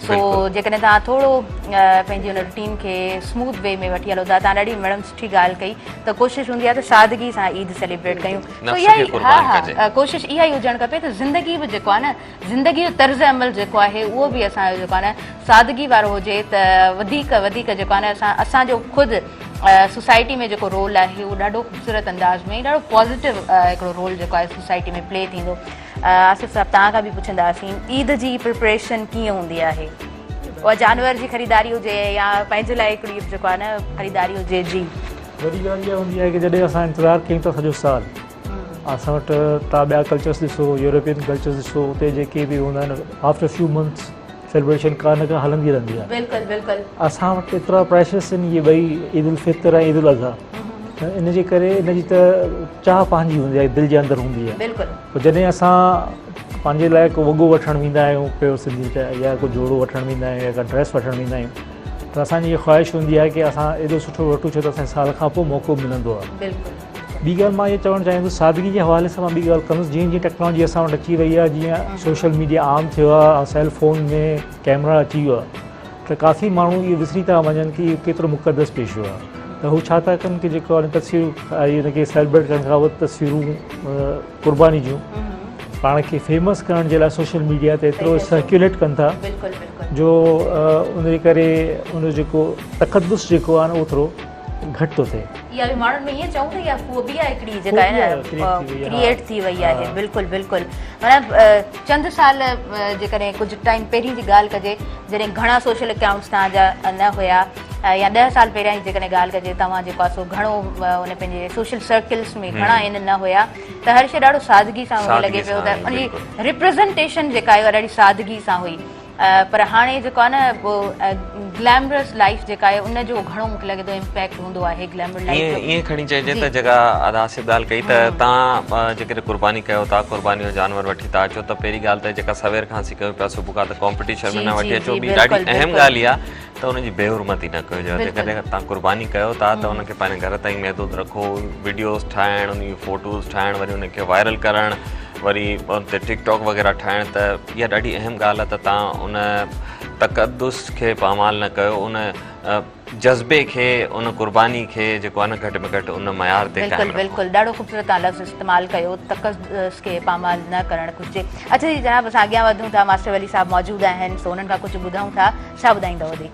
सो जेकॾहिं तव्हां थोरो पंहिंजी हुन रूटीन खे स्मूथ वे में वठी हलो था, तव्हां ॾाढी मैडम सुठी ॻाल्हि कई त कोशिशि हूंदी आहे त सादगी सां ईद सेलिब्रेट कयूं। तो इहा ई कोशिशि इहा ई हुजणु खपे त ज़िंदगी बि जेको आहे न, ज़िंदगी जो तर्ज़ अमल जेको आहे उहो बि असांजो जेको आहे न सादगी वारो हुजे, त वधीक जेको आहे न असांजो ख़ुदि सोसाइटी में जेको रोल आहे उहो ॾाढो ख़ूबसूरत अंदाज़ में, ॾाढो पॉज़िटिव हिकिड़ो रोल जेको आहे सोसाइटी में प्ले थींदो। आसिफ साहब, तव्हां खां बि पुछंदासीं, ईद जी प्रिपरेशन कीअं हूंदी आहे? उहा जानवर जी ख़रीदारी हुजे या पंहिंजे लाइ हिकिड़ी जेको आहे न ख़रीदारी हुजे? जी, वॾी ॻाल्हि इहा हूंदी आहे की जॾहिं असां इंतज़ारु कयूं था सॼो साल, असां वटि तव्हां ॿिया कल्चर्स ॾिसो, यूरोपियन कल्चर्स ॾिसो, उते जेके बि हूंदा आहिनि आफ्टर फ्यू मंथ्स सेलिब्रेशन का न का हलंदी रहंदी आहे। बिल्कुलु बिल्कुलु। असां वटि एतिरा प्रेशस आहिनि, इहे ॿई ईद उल फितर ऐं ईद उल अज़हा, इन जे करे इन जी त चाह पंहिंजी हूंदी आहे, दिलि जे अंदरि हूंदी आहे। बिल्कुलु। पोइ जॾहिं असां पंहिंजे लाइ को वॻो वठणु वेंदा आहियूं, पियो सिंधी या को जोड़ो वठणु वेंदा आहियूं, या का ड्रेस वठणु वेंदा आहियूं, त असांजी इहा ख़्वाहिश हूंदी आहे की असां एॾो सुठो वठूं, छो त असांखे साल खां पोइ मौक़ो मिलंदो आहे। बिल्कुलु। ॿी ॻाल्हि मां इहा चवणु चाहींदुसि, सादगी जे हवाले सां मां ॿी ॻाल्हि कंदुसि, जीअं जीअं टेक्नोलॉजी असां वटि अची वई आहे, जीअं सोशल मीडिया आम थियो आहे ऐं सेल फोन में कैमरा अची वियो आहे, त काफ़ी माण्हू इहो विसरी था वञनि की इहो केतिरो मुक़दस पेशो आहे। त हू छा था कनि की जेको आहे तस्वीरूं हिनखे सेलिब्रेट करण खां पोइ तस्वीरूं कुर्बानी जूं पाण खे फेमस करण जे लाइ सोशल मीडिया ते एतिरो सर्कुलेट कनि था जो उन जे करे उन जेको तक़दुस जेको आहे न उहो थोरो घटि थो थिए। इहा बि माण्हुनि में ईअं चऊं था या फोबिया हिकिड़ी जेका आहे न क्रिएट थी वई आहे। बिल्कुलु बिल्कुलु। मतिलबु चंद साल जेकॾहिं कुझु टाइम पहिरीं जी ॻाल्हि कजे जॾहिं घणा सोशल अकाउंट्स तव्हांजा न हुया, या 10 साल पहिरियां जी जेकॾहिं ॻाल्हि कजे तव्हां जेको आहे सो घणो उन पंहिंजे सोशल सर्कल्स में घणा इन न हुया, त हर शइ ॾाढो सादगी सां लॻे पियो त उनजी रिप्रेज़ेंटेशन जेका आहे उहा ॾाढी सादगी सां हुई। पर हाणे जेको आहे न पोइ ग्लैमरस लाइफ जेका आहे उनजो घणो मूंखे लॻे थो इम्पैक्ट हूंदो आहे ग्लैमर लाइफ। ईअं खणी चइजे त जेका आसिफ ॻाल्हि कई त तव्हां जेकॾहिं कुर्बानी कयो था, कुर्बानी जो जानवर वठी था अचो, त पहिरीं ॻाल्हि त जेका सवेर खां असीं कयूं पिया सुबुह खां त कॉम्पिटिशन में न वठी अचो। ॿी ॾाढी अहम ॻाल्हि इहा त उनजी बेहुरमती न कयो। जेकॾहिं तव्हां क़ुर्बानी कयो था त उनखे पंहिंजे घर ताईं महदूद रखो। वीडियोस ठाहिण, उन जी फ़ोटोज़ ठाहिण, वरी उनखे वायरल करणु, वरी उन ते टिकटॉक वग़ैरह ठाहिण, त इहा ॾाढी अहम ॻाल्हि आहे त तव्हां उन तक़दुस खे पामाल न कयो, उन जज़्बे खे, उन क़ुर्बानी खे जेको आहे न घटि में घटि उन मयार ते बिल्कुलु बिल्कुलु ॾाढो ख़ूबसूरत तव्हां लफ़्ज़ इस्तेमालु कयो, तक़दुस खे पामाल न करणु घुरिजे। अच्छा जी जनाब, असां अॻियां वधूं था, मास्टर वली साहब मौजूदु आहिनि, सो उन्हनि खां कुझु ॿुधूं था, छा ॿुधाईंदव वधीक?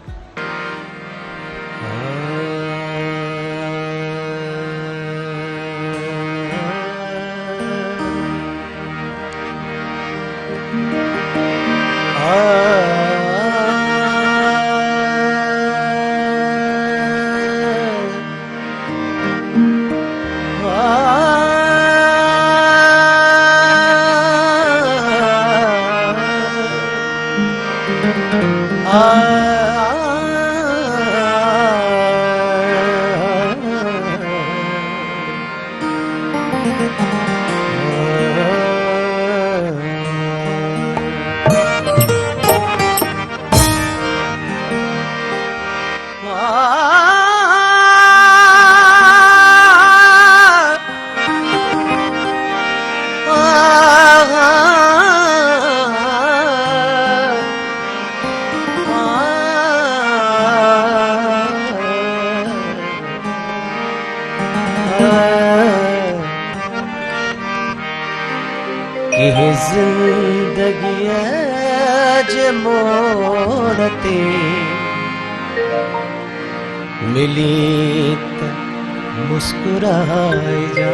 जिंदगी जे मोड़ ते मिली त मुस्कुराए जा,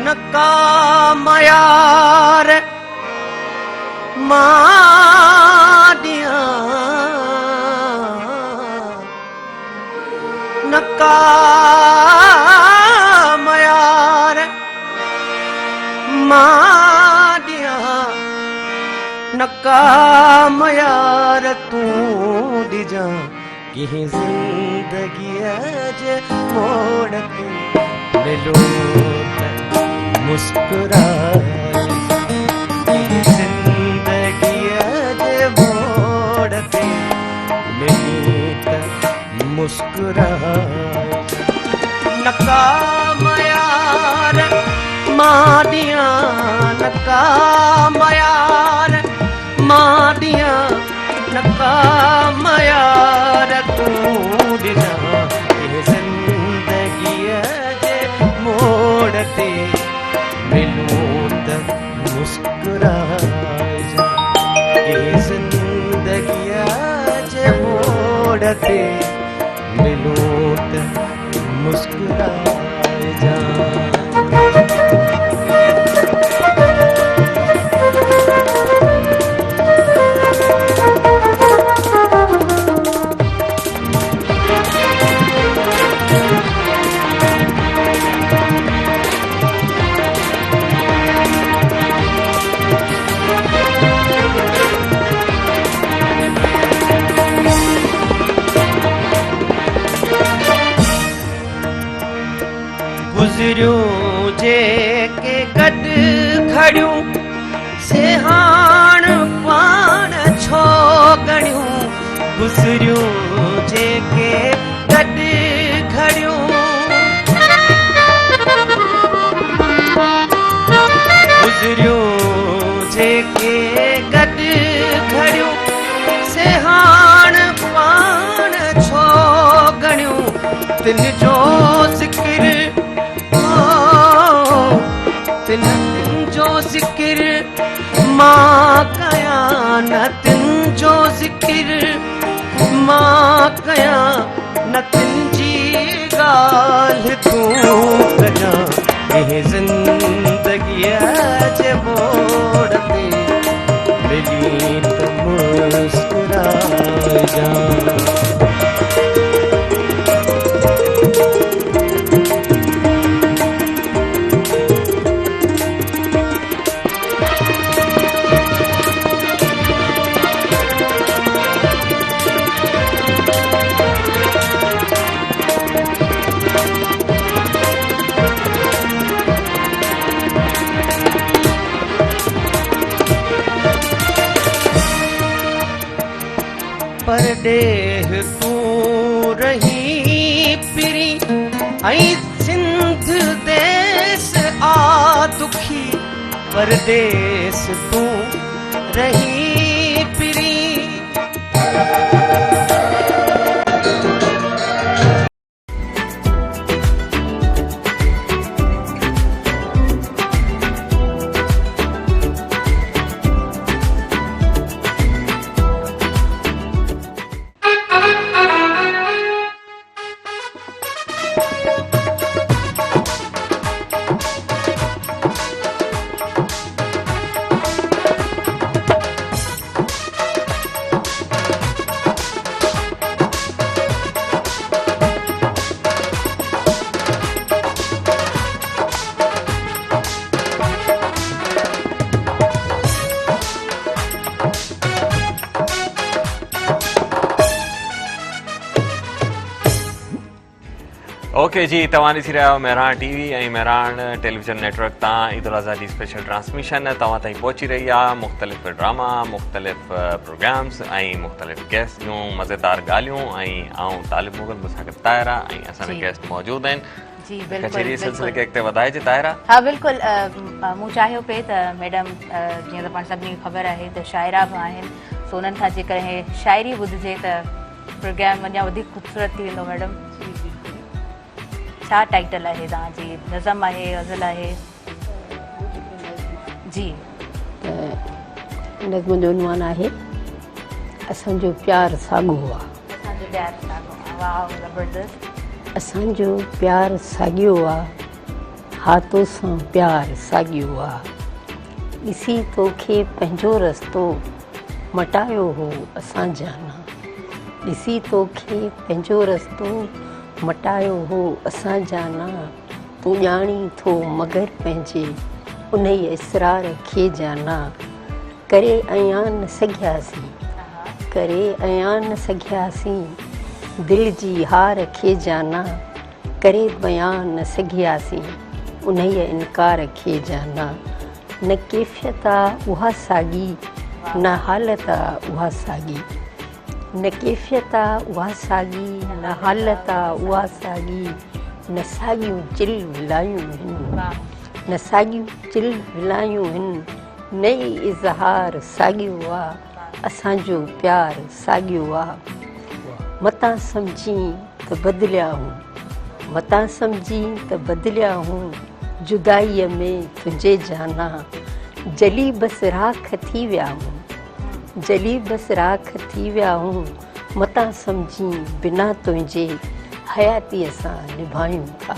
नकाम यार माडिया, नकाम यार माडिया, नकाम यार तू डिजा कि जिंदगी जे मोड़ ते मिलो त मुस्कुराए, जिंदगी जे मोड़ ते मिलो त मुस्कुराए, नकाम यार माडिया, नकाम यार माडिया, नकाम यार तू डिजा जिंदगी जे मोड़ ते मिलो त मुस्कुराए जा, जिंदगी जे मोड़ ते मिलो त मुस्कुराए जा। गुज़रियूं जेके गॾु खड़ियूं से हाण पाण छो ॻणियूं, गुज़रियूं जेके गॾु खड़ियूं, गुज़रियूं जेके गॾु खड़ियूं से हाण पाण छो ॻणियूं, तिन जो ज़िक्र तिन जो ज़िक्र मां कयां न, तिन जो ज़िक्र मां कयां न, तिन जी ॻाल्हि तूं कजां, इहे ज़िंदगी जे मोड़ ते मिली त मुस्कुराए जा। परदेह तूं रही पिरी ऐं सिंध देस आ दुखी परदेस तूं रही पिरी। ओके जी, तव्हां ॾिसी रहिया आहियो मेहरान टीवी ऐं मेहरान टेलीविज़न नेटवर्क तां ईद उल अज़हा जी स्पेशल ट्रांसमिशन तव्हां ताईं पहुची रही आहे। मुख़्तलिफ़ ड्रामा, मुख़्तलिफ़ प्रोग्राम्स ऐं मुख़्तलिफ़ गेस्ट जूं मज़ेदार ॻाल्हियूं ऐं आऊं तालिब मुग़ल मूंसां गॾु ताहिरा ऐं असांजा गेस्ट मौजूदु आहिनि। जी बिल्कुलु कचहरी सिलसिले खे अॻिते वधाइजे ताहिरा। हाँ बिल्कुलु, मूं चाहियो पिए त मैडम जीअं त पाण सभिनी खे ख़बर आहे त शाइरा बि आहिनि, सो उन्हनि खां जेकर शाइरी ॿुधिजे त प्रोग्राम अञा वधीक ख़ूबसूरत थी वेंदो। मैडम छा टाइटल आहे तव्हांजी? नज़म आहे, गज़ल आहे? जी नज़म जो उनवान आहे असांजो प्यार साॻियो आहे। असांजो प्यार साॻियो आहे, वाह ज़बरदस्त। असांजो प्यार साॻियो आहे, हाथों सां प्यार साॻियो आहे। ॾिसी तोखे पंहिंजो रस्तो मटायो हो असां जाना। ॾिसी तोखे पंहिंजो रस्तो मटायो हो असां जाना। तूं ॼाणी थो मगर पंहिंजे उन ई इसरार खे जाना। करे अयां न सघियासीं, करे अयां न सघियासीं दिलि जी हार खे जाना। करे बयान न सघियासीं उन ई इनकार खे जाना। न कैफ़ियत आहे उहा साॻी, न हालत आहे उहा साॻी। न कैफ़ियत आहे उहा साॻी, न हालत आहे उहा साॻी। न साॻियूं चिल विलायूं आहिनि, न साॻियूं चिल विलायूं आहिनि। नई इज़हार साॻियो आहे, असांजो प्यार साॻियो आहे। मतां सम्झी त बदिलिया हूं, मतां सम्झी त बदिलिया हूं जुदाईअ में तुंहिंजे जाना। जली बसि राख थी विया हूं, जली बसि राख थी विया हूं। मतां सम्झी बिना तुंहिंजे हयातीअ सां निभायूं था।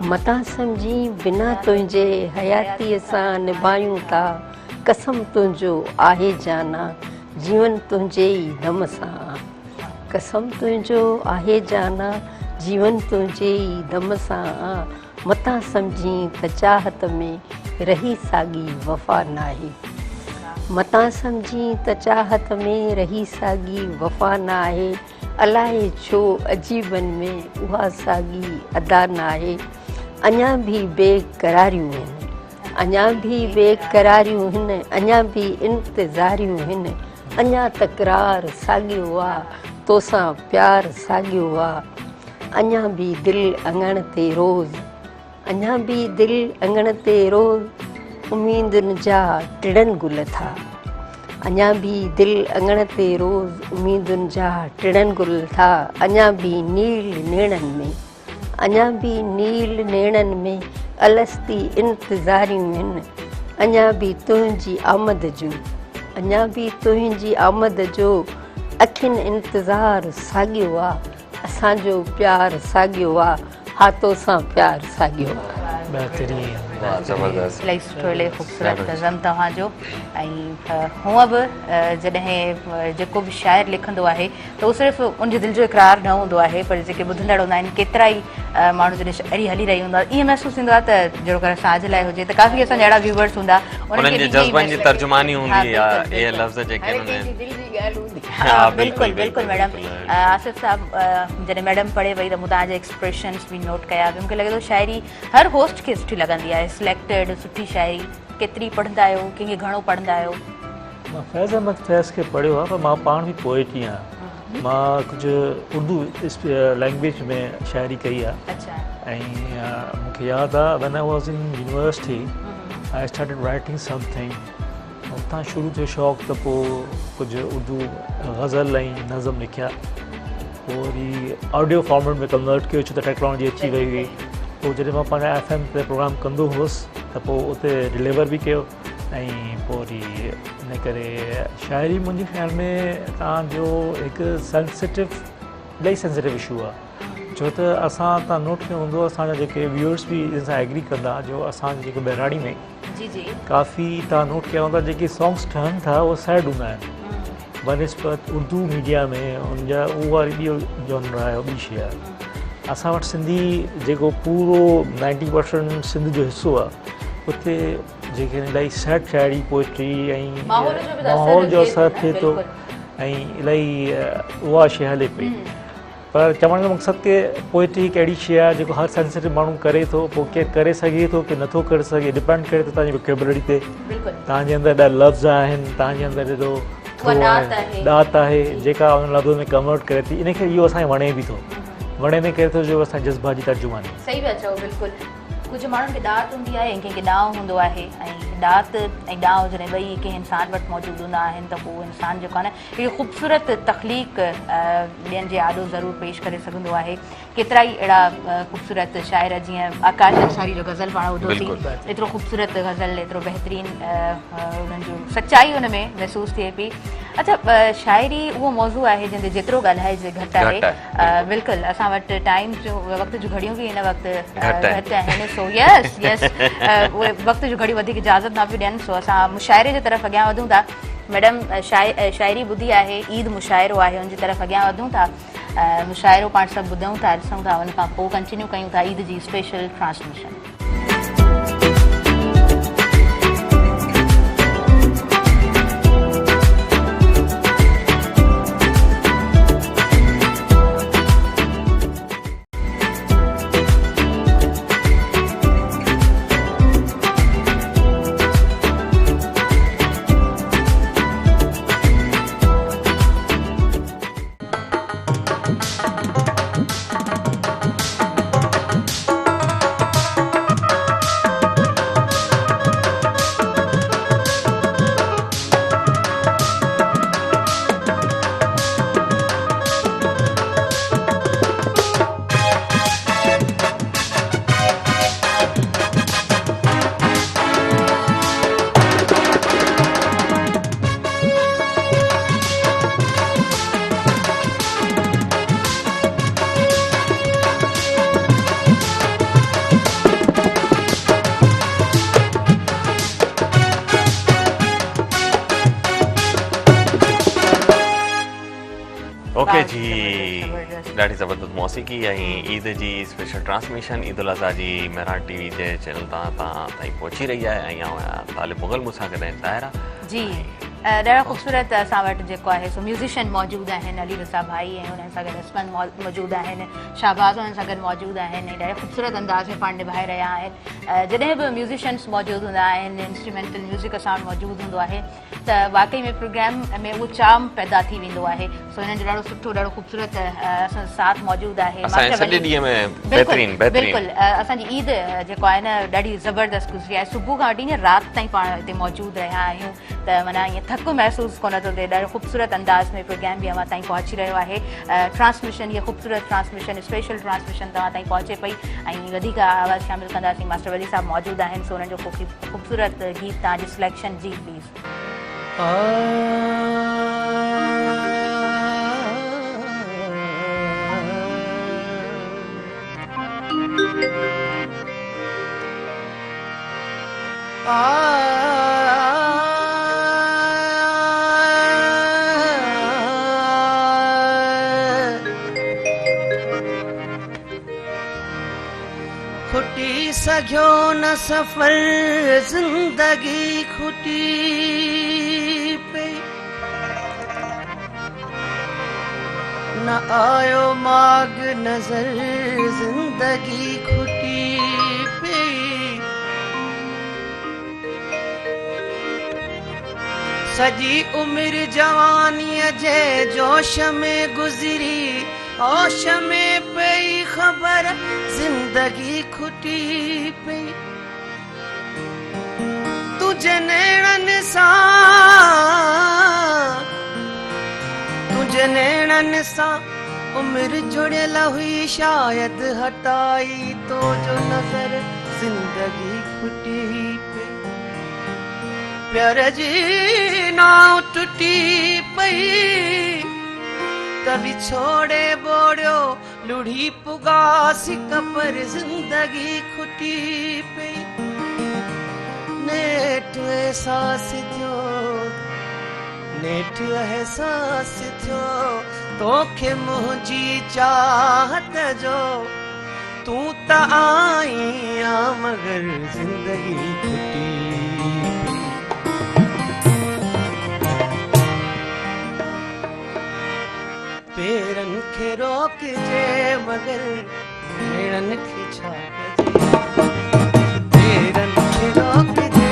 मतां सम्झी बिना तुंहिंजे हयातीअ सां निभायूं था। कसम तुंहिंजो आहे जाना, जीवन तुंहिंजे ई दम सां। कसम तुंहिंजो आहे जाना, जीवन तुंहिंजे ई दम सां। मतां सम्झी त चाहत में रही साॻी वफ़ा नाहे। मतां सम्झी त चाहत में रही साॻी वफ़ा नाहे। अलाए छो अजीबनि में उहा साॻी अदा नाहे। अञा बि बेक़रारियूं आहिनि, अञा बि बेक़रारियूं आहिनि, अञा बि इंतज़ारियूं आहिनि। अञा तकरार साॻियो आहे, तोसां प्यार साॻियो आहे। अञा बि दिलि अङण ते रोज़, अञा बि दिलि अङण ते रोज़ उमीदुनि जा टिड़नि गुल था। अञा बि दिलि अङण ते रोज़ उमीदुनि जा टिड़नि गुल था। अञा बि नील नेणनि में, अञा बि नील नेणनि में अलस्ती इंतज़ारियूं आहिनि। अञा बि तुंहिंजी आमद जो, अञा बि तुंहिंजी आमद जो अखियुनि इंतज़ार साॻियो आहे। असांजो प्यार साॻियो आहे, हाथों सां प्यार साॻियो आहे। बहितरीन ज़बरदस्त। इलाही सुठो, इलाही ख़ूबसूरत नज़म तव्हांजो। ऐं हूअं बि जॾहिं जेको बि शाइर लिखंदो आहे त उहो सिर्फ़ु उनजे दिलि जो इक़रार न हूंदो आहे, पर जेके ॿुधंदड़ हूंदा आहिनि केतिरा ई माण्हू जॾहिं शाइरी हली रही हूंदा, ईअं महसूसु थींदो आहे त जहिड़ो कर असां लाइ हुजे त काफ़ी असांजा अहिड़ा व्यूवर्स हूंदा उन्हनि जे जज़्बनि जी तर्जुमानी हूंदी आहे। इहे लफ़्ज़ जेके हाँ बिल्कुलु बिल्कुलु मैडम। आसिफ साहब जॾहिं मैडम पढ़े वई त मूं तव्हांजा एक्सप्रेशन्स बि नोट कया। मूंखे लॻे थो शाइरी हर होस्ट खे सुठी लॻंदी आहे, सिलेक्टेड सुठी शाइरी। केतिरी पढ़ंदा आहियो, कंहिंखे घणो पढ़ंदा आहियो? मां फैज़ अहमद फैज़ खे पढ़ियो आहे, पर मां पाण बि पोएट ई आहियां। मां कुझु उर्दू लैंग्वेज में शाइरी कई आहे। अच्छा। ऐं मूंखे यादि आहे when I was in university I started writing something. उतां शुरू थियो शौक़ु, त पोइ कुझु उर्दू गज़ल ऐं नज़म लिखिया। पोइ वरी ऑडियो फॉर्मेट में कन्वर्ट कयो, छो त टेक्नोलॉजी अची वई हुई। पोइ जॾहिं मां पंहिंजा FM ते प्रोग्राम कंदो हुउसि त पोइ उते डिलीवर बि कयो। ऐं पोइ वरी इन करे शाइरी मुंहिंजे ख़्याल में तव्हांजो हिकु इलाही सेंसिटिव इशू आहे। छो त असां तव्हां नोट कयो हूंदो, असांजा जेके व्यूअर्स बि इन सां एग्री कंदा, जो असांजे जेके बहिराणी में काफ़ी तव्हां नोट कया हूंदा जेके सॉन्ग्स ठहनि था उहे सैड हूंदा आहिनि बनस्पत उर्दू मीडिया में उनजा उहा वारी ॿियो जॉनर आहे, ॿी शइ आहे। असां वटि सिंधी जेको पूरो 90% सिंध जो हिसो आहे, उते जेके इलाही सैड शाइरी पोइट्री ऐं माहौल जो असरु थिए थो ऐं इलाही उहा शइ हले पई। पर चवण जो मक़सदु की पोइट्री हिकु अहिड़ी शइ आहे जेको हर सेंसिटिव माण्हू करे थो, पोइ केरु करे सघे थो की नथो करे सघे, डिपेंड करे थो तव्हांजी वोकेबुलरी ते। तव्हांजे अंदरि ॾाढा लफ़्ज़ आहिनि, तव्हांजे अंदरि एॾो ॾात आहे जेका उन लफ़्ज़ में कन्वर्ट करे थी। इनखे इहो असांखे वणे बि थो, वणे में करे थो जो असांजी जज़्बाती तर्जुमानी। सही पिया चओ, बिल्कुलु। कुझु माण्हुनि खे ॾात हूंदी आहे ऐं कंहिंखे ॾांहुं हूंदो आहे, ऐं ॾात ऐं ॾांहुं जॾहिं ॿई कंहिं इंसान वटि मौजूदु हूंदा आहिनि त पोइ इंसान जेको आहे न हिकिड़ी ख़ूबसूरत तख़लीक़ ॿियनि जे आॾो ज़रूरु पेश करे सघंदो आहे। केतिरा ई अहिड़ा ख़ूबसूरत शाइर, जीअं आकाश अंसारी जो गज़ल पाण ॿुधोसीं, एतिरो ख़ूबसूरत गज़ल, एतिरो बहितरीनु उन्हनि जो सचाई हुन में महसूसु थिए पई। अच्छा, शाइरी उहो मौज़ू आहे जंहिंते जेतिरो ॻाल्हाइजे घटि आहे। बिल्कुलु, असां वटि टाइम जो वक़्त जूं घड़ियूं बि हिन वक़्तु घटि आहिनि। सो यस उहे वक़्त जूं घड़ियूं वधीक इजाज़त न पियूं ॾियनि। सो असां मुशाइरे जे तरफ़ अॻियां वधूं था। मैडम शाइरी ॿुधी आहे, ईद मुशाइरो आहे, उनजी तरफ़ अॻियां वधूं था। मुशाइरो पाण सभु ॿुधूं था, ॾिसूं था, उन खां पोइ कंटिन्यू कयूं था ईद जी स्पेशल ट्रांसमिशन। ओके जी, ॾाढी ज़बरदस्त मौसीक़ी ऐं ईद जी स्पेशल ट्रांसमिशन ईद उल अज़हा जी मेहरान TV जे चैनल तव्हां ताईं पहुची रही आहे। ऐं आउं तालिब मुग़ल मूंसां गॾु ज़ाहिरा जी। ॾाढा ख़ूबसूरत असां वटि जेको आहे सो म्यूज़िशियन मौजूदु आहिनि, अली रज़ा भाई ऐं हुननि सां गॾु असमन मौजूदु आहिनि, शाहबाज़ हुननि सां गॾु मौजूदु आहिनि, ॾाढे ख़ूबसूरत अंदाज़ में पाण निभाए रहिया आहिनि। जॾहिं बि म्यूज़िशियन्स मौजूदु हूंदा आहिनि, इंस्ट्रूमेंटल म्यूज़िक असां वटि मौजूदु हूंदो आहे, त वाक़ई में प्रोग्राम में उहो चाम पैदा थी वेंदो आहे। सो हिननि जो ॾाढो सुठो, ॾाढो ख़ूबसूरत असां साथ मौजूदु आहे। बिल्कुलु, असांजी ईद जेको आहे न ॾाढी ज़बरदस्त गुज़री आहे। सुबुह खां वठी न राति ताईं पाण हिते मौजूदु रहिया आहियूं, त माना ईअं थक महसूसु कोन थो थिए। ॾाढो ख़ूबसूरत अंदाज़ में प्रोग्राम बि अव्हां ताईं पहुची रहियो आहे। ट्रांसमिशन, इहा ख़ूबसूरत ट्रांसमिशन, स्पेशल ट्रांसमिशन तव्हां ताईं पहुचे पई। ऐं वधीक आवाज़ शामिलु कंदासीं, मास्टर वली साहब मौजूदु आहिनि, सो हुननि जो ख़ूबसूरत गीत तव्हांजी सिलेक्शन जी प्लीज़। खुटी सघियो न सफ़र ज़िंदगी खुटी पे, न आयो माग नज़र ज़िंदगी खुटी पे। सजी उम्र जवानी जे जोश में गुजरी, होश में पई खबर जिंदगी खुटी पई। तुझे नैणन सा उम्र जुड़ियल हुई, शायद हटाई तो जो नजर जिंदगी खुटी पई। प्यार जी नाव टूटी पई, कभी छोड़े बोड़ियो लुढ़ी पुगासी कपर जिंदगी खुटी पई। नेठ एहसास थियो तोखे मुंहिंजी चाहत जो, तू त आई आ मगर जिंदगी खुटी। पेरन खे रोक जे मगर नेणन खे छा कजे। पेरन खे रोक जे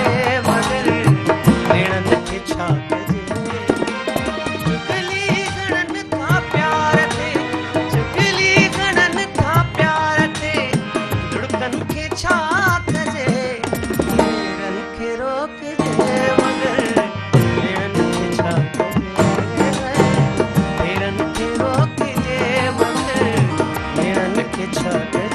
मगर नेणन खे छा कजे। चुगली घणन था प्यार थे, चुगली घणन था प्यार थे, धुड़कन खे छा कजे। पेरन खे रोक जे मगर नेणन खे छा कजे। पेरन खे रोक जे मगर नेणन खे छा कजे।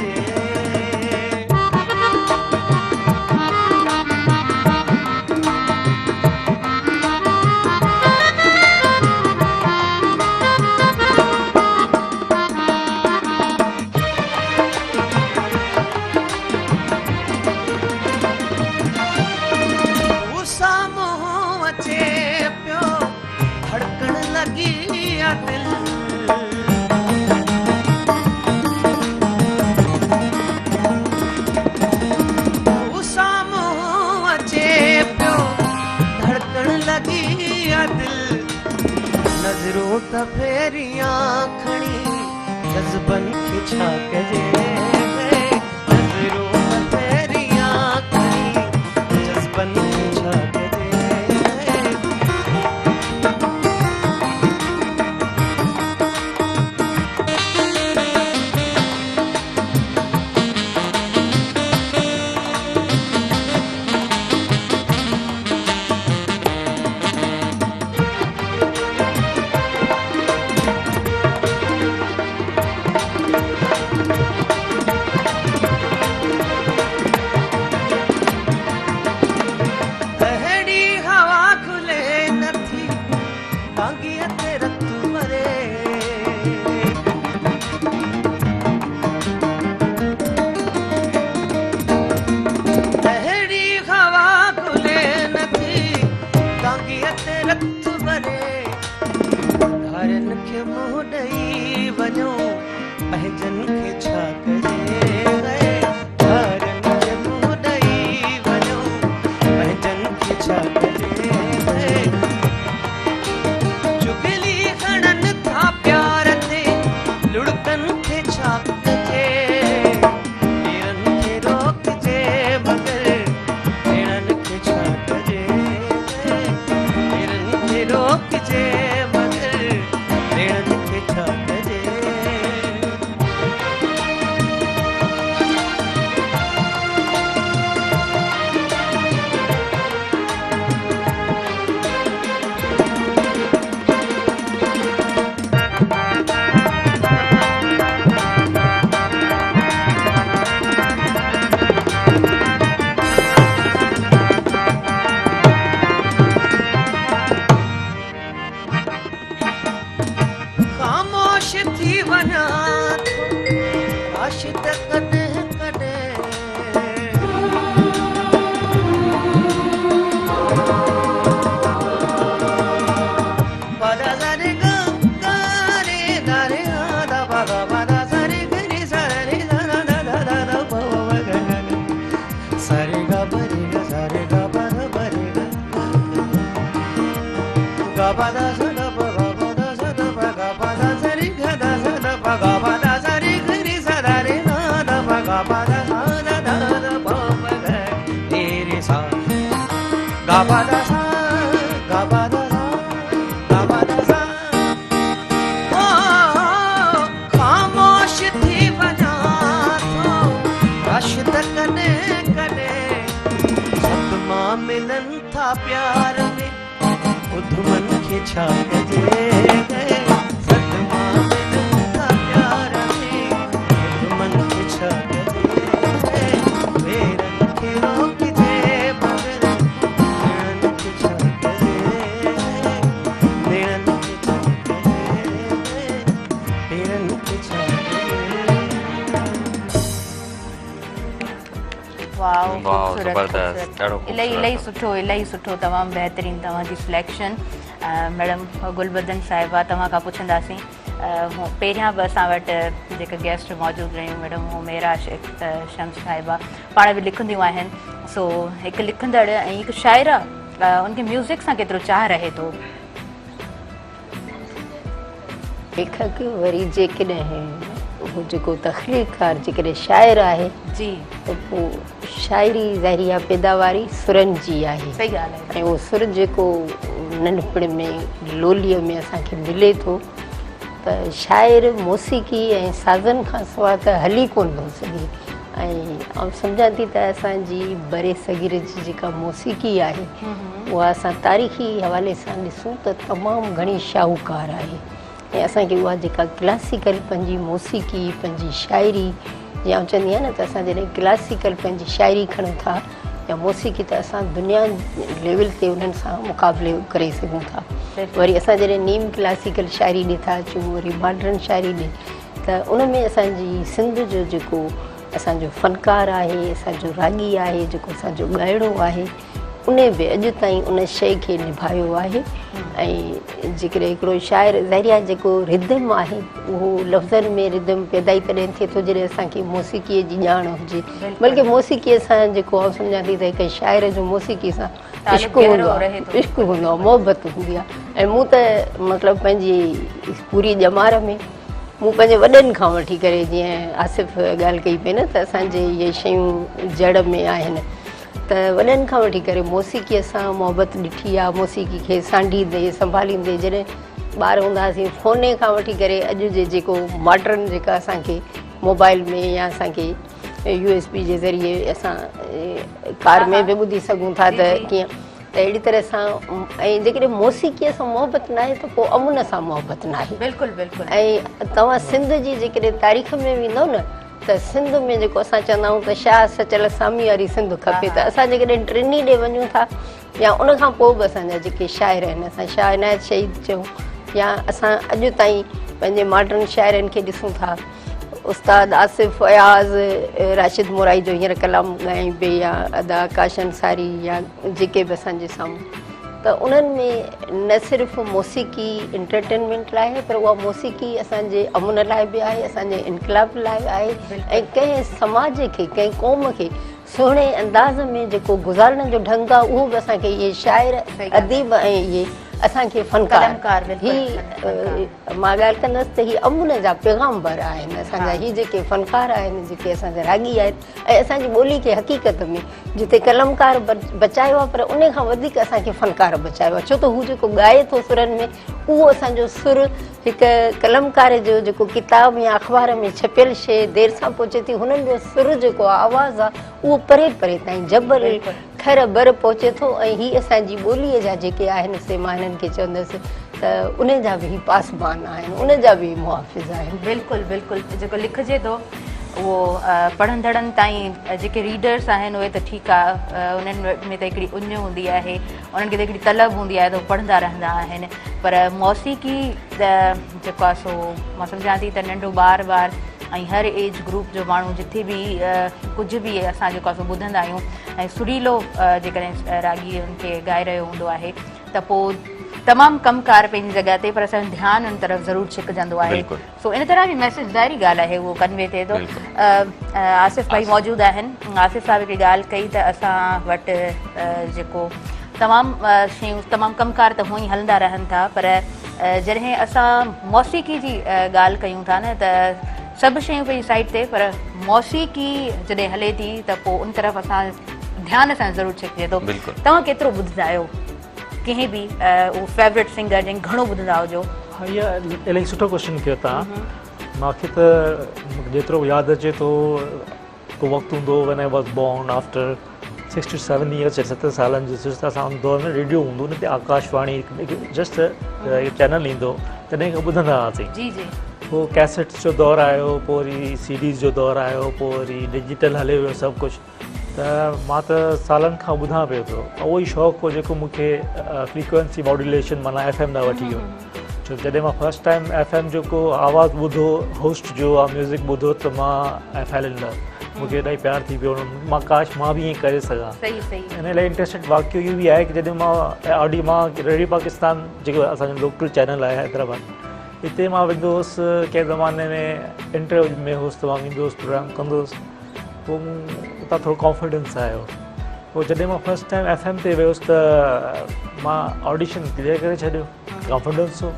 नज़रों त फेरियां खणी जज़्बन खे छा कजे। नज़रों त फेरियां खणी जज़्बन खे छा कजे। Gabada sa, gabada प्यार में उधमन खे छा कजे सतमा बिन का प्यार में उधमन खे छा कजे बेरन खे रोक जे मगर बेरन खे छा कजे बेरन खे छा कजे बेरन खे छा वाओ वाओ, ख़ूबसूरत, ज़बरदस्त, ख़ूबसूरत। ॾाढो ख़ूबसूरत। इलाही सुठो तमामु बहितरीनु तव्हांजी सिलेक्शन। मैडम गुलबदन साहिबा तव्हां खां पुछंदासीं, पहिरियां बि असां वटि जेके गेस्ट मौजूदु रहियूं मैडम हुमेरा शम्स साहिबा पाण बि लिखंदियूं आहिनि, सो हिकु लिखंदड़ ऐं हिकु शाइरा, उनखे म्यूज़िक सां केतिरो चाह रहे थो? लेखक वरी जेकॾहिं उहो जेको तख़लीक़ार जेकॾहिं शाइर आहे जी, त पोइ शाइरी ज़ाहिरी पैदावारी सुरनि जी आहे। सही ॻाल्हि आहे। ऐं उहो सुर जेको नंढपण में लोलीअ में असांखे मिले थो, त शाइर मौसीक़ी ऐं साज़नि खां सवाइ त हली कोन थो सघे। ऐं आउं सम्झां थी त असांजी बरे सग़ीर जी जेका मौसीक़ी आहे उहा असां तारीख़ी हवाले सां ॾिसूं त तमामु घणी शाहूकार आहे। ऐं असांखे उहा जेका क्लासिकल पंहिंजी मौसीक़ी पंहिंजी शाइरी, या चवंदी आहियां न त असां जॾहिं क्लासिकल पंहिंजी शाइरी खणूं था या मौसीक़ी, त असां दुनिया लेवल ते उन्हनि सां मुक़ाबिले करे सघूं था। वरी असां जॾहिं नीम क्लासिकल शाइरी ॾे था अचूं, वरी मॉडर्न शाइरी ॾे, त उन में असांजी सिंध जो जेको असांजो फ़नकार आहे, असांजो रागी आहे, जेको असांजो ॻाइणो आहे, उन बि अॼु ताईं उन शइ खे निभायो आहे। ऐं जेकॾहिं हिकिड़ो शाइर ज़ाहिरी आहे जेको रिदम आहे, उहो लफ़्ज़नि में रिदम पैदा ई तॾहिं थिए थो जॾहिं असांखे मौसीक़ीअ जी ॼाण हुजे। बल्कि मौसीक़ीअ सां जेको आउं सम्झां थी त हिकु शाइर जो मौसीक़ी सां इश्क़ हूंदो आहे, इश्क़ हूंदो आहे, मोहबत हूंदी आहे। ऐं मूं त मतिलबु पंहिंजी पूरी ॼमार में मूं पंहिंजे वॾनि खां वठी करे, जीअं आसिफ़ ॻाल्हि कई पई न त असांजे इहे शयूं जड़ में आहिनि, त वॾनि खां वठी करे मौसीक़ीअ सां मोहबत ॾिठी आहे, मौसीक़ी खे सांढींदे संभालींदे। जॾहिं ॿार हूंदा हुआसीं, फ़ोने खां वठी करे अॼु जे जेको मॉडर्न जेका असांखे मोबाइल में या असांखे USB जे ज़रिए असां कार में बि ॿुधी सघूं था, त कीअं त अहिड़ी तरह सां। ऐं जेकॾहिं मौसीक़ीअ सां मोहबत न आहे त पोइ अमुन सां मोहबत न आहे। बिल्कुलु बिल्कुलु। ऐं तव्हां सिंध जी जेकॾहिं तारीख़ में वेंदव न, त सिंध में जेको असां चवंदा आहियूं त शाह सचल सामी वारी सिंध खपे, त असां जेकॾहिं टिनी ॾे वञूं था, या उनखां पोइ बि असांजा जेके शाइर आहिनि, असां शाह इनायत शहीद चऊं, या असां अॼु ताईं पंहिंजे मॉडर्न शाइरनि खे ॾिसूं था, उस्ताद आसिफ़ अयाज़, राशिद मुराई जो हींअर कलाम ॻाइनि पिए, या अदा काश अंसारी, या जेके बि असांजे साम्हूं, त उन्हनि में न सिर्फ़ु मौसीक़ी एंटरटेनमेंट लाइ आहे, पर उहा मौसीक़ी असांजे अमुन लाइ बि आहे, असांजे इनकलाब लाइ आहे, ऐं कंहिं समाज खे, कंहिं क़ौम खे सुहिणे अंदाज़ में जेको गुज़ारण जो ढंग आहे, उहो बि असांखे इहे शाइर, अदीब ऐं इहे असांखे फ़नकार ही मां ॻाल्हि कंदसि त ही अमुन जा पैगामबर आहिनि असांजा। ही जेके फ़नकार आहिनि, जेके असांजा रागी आहिनि, ऐं असांजी ॿोली खे हक़ीक़त में जिते कलमकार बचायो आहे, पर उन खां वधीक असांखे फ़नकार बचायो आहे, छो त हू जेको ॻाए थो सुरनि में, उहो असांजो सुर हिकु कलमकार जो जेको किताब या अख़बार में छपियल शइ देरि सां पहुचे थी, हुननि जो सुर जेको आहे, आवाज़ु आहे, उहो परे परे ताईं जबर खर बर पहुचे थो। ऐं ही असांजी ॿोलीअ जा जेके आहिनि से मां हिननि खे चवंदसि त उन जा बि पासबान आहिनि, उन जा बि मुहाफ़िज़ आहिनि। बिल्कुलु बिल्कुलु। जेको लिखिजे थो उहो पढ़ंदड़नि ताईं, जेके रीडर्स आहिनि उहे त ठीकु आहे, उन्हनि में त हिकिड़ी उञ हूंदी आहे, उन्हनि खे त हिकिड़ी तलब हूंदी आहे, त उहे पढ़ंदा रहंदा आहिनि। पर मौसीक़ी जेको आहे सो मां सम्झां थी त नंढो ॿार ऐं हर एज ग्रुप जो माण्हू जिथे बि कुझु बि असां जेको आहे सो ॿुधंदा आहियूं, ऐं सुरीलो जेकॾहिं रागी उनखे ॻाए रहियो हूंदो आहे, त पोइ तमामु कमकार पंहिंजी जॻह ते, पर असांजो ध्यानु उन तरफ़ ज़रूरु छिकजंदो आहे। सो इन तरह बि मैसेज ज़ाहिरी ॻाल्हि आहे उहो कन्वे थिए थो। आसिफ़ भाई मौजूदु आहिनि। आसिफ़ साहिब हिकिड़ी ॻाल्हि कई त असां वटि जेको तमामु शयूं, तमामु कमकार त हूअं ई हलंदा रहनि था, पर जॾहिं असां मौसीक़ी जी ॻाल्हि कयूं था न, त सभु शयूं पंहिंजी साइड ते, पर मौसीक़ी जॾहिं हले थी त पोइ उन तरफ़ असां ध्यानु सां ज़रूरु छिकिजे थो। तव्हां केतिरो ॿुधंदा आहियो कंहिं बि उहो फेवरेट सिंगर जंहिं घणो ॿुधंदा हुजो? हा, इहा इलाही सुठो क्वेश्चन कयो तव्हां। मूंखे त जेतिरो यादि अचे थो, को वक़्तु हूंदो when I was born after 6 to 7 years 7 सालनि जो जिस असां उन दौर में रेडियो हूंदो हुन ते आकाशवाणी जस्ट चैनल ईंदो तॾहिं खां ॿुधंदा हुआसीं जी जी पोइ कैसेट्स जो दौरु आयो पोइ वरी सीडीज़ जो दौरु आयो पोइ वरी डिजिटल हले वियो सभु कुझु त मां त सालनि खां ॿुधां पियो थो उहो ई शौक़ु हो जेको मूंखे फ्रीक्वेंसी मॉड्यूलेशन माना FM ॾांहुं वठी वियो छो जॾहिं मां फस्ट टाइम FM जेको आवाज़ु ॿुधो होस्ट जो आहे म्यूज़िक ॿुधो त मां FL मूंखे इलाही प्यारु थी पियो मां काश मां बि ईअं करे सघां सही सही हिन लाइ इंट्रस्टेड वाक़ियो इहो बि आहे की जॾहिं मां रेडियो पाकिस्तान जेको असांजो लोकल चैनल आहे हैदराबाद हिते मां वेंदो हुउसि कंहिं ज़माने में इंटरव्यू में हुउसि त मां वेंदो हुउसि प्रोग्राम कंदो हुउसि पोइ मूं उतां थोरो कॉन्फिडेंस आयो पोइ जॾहिं मां फस्ट टाइम FM ते वियुसि त मां ऑडिशन क्लियर करे छॾियो कॉन्फिडेंस हो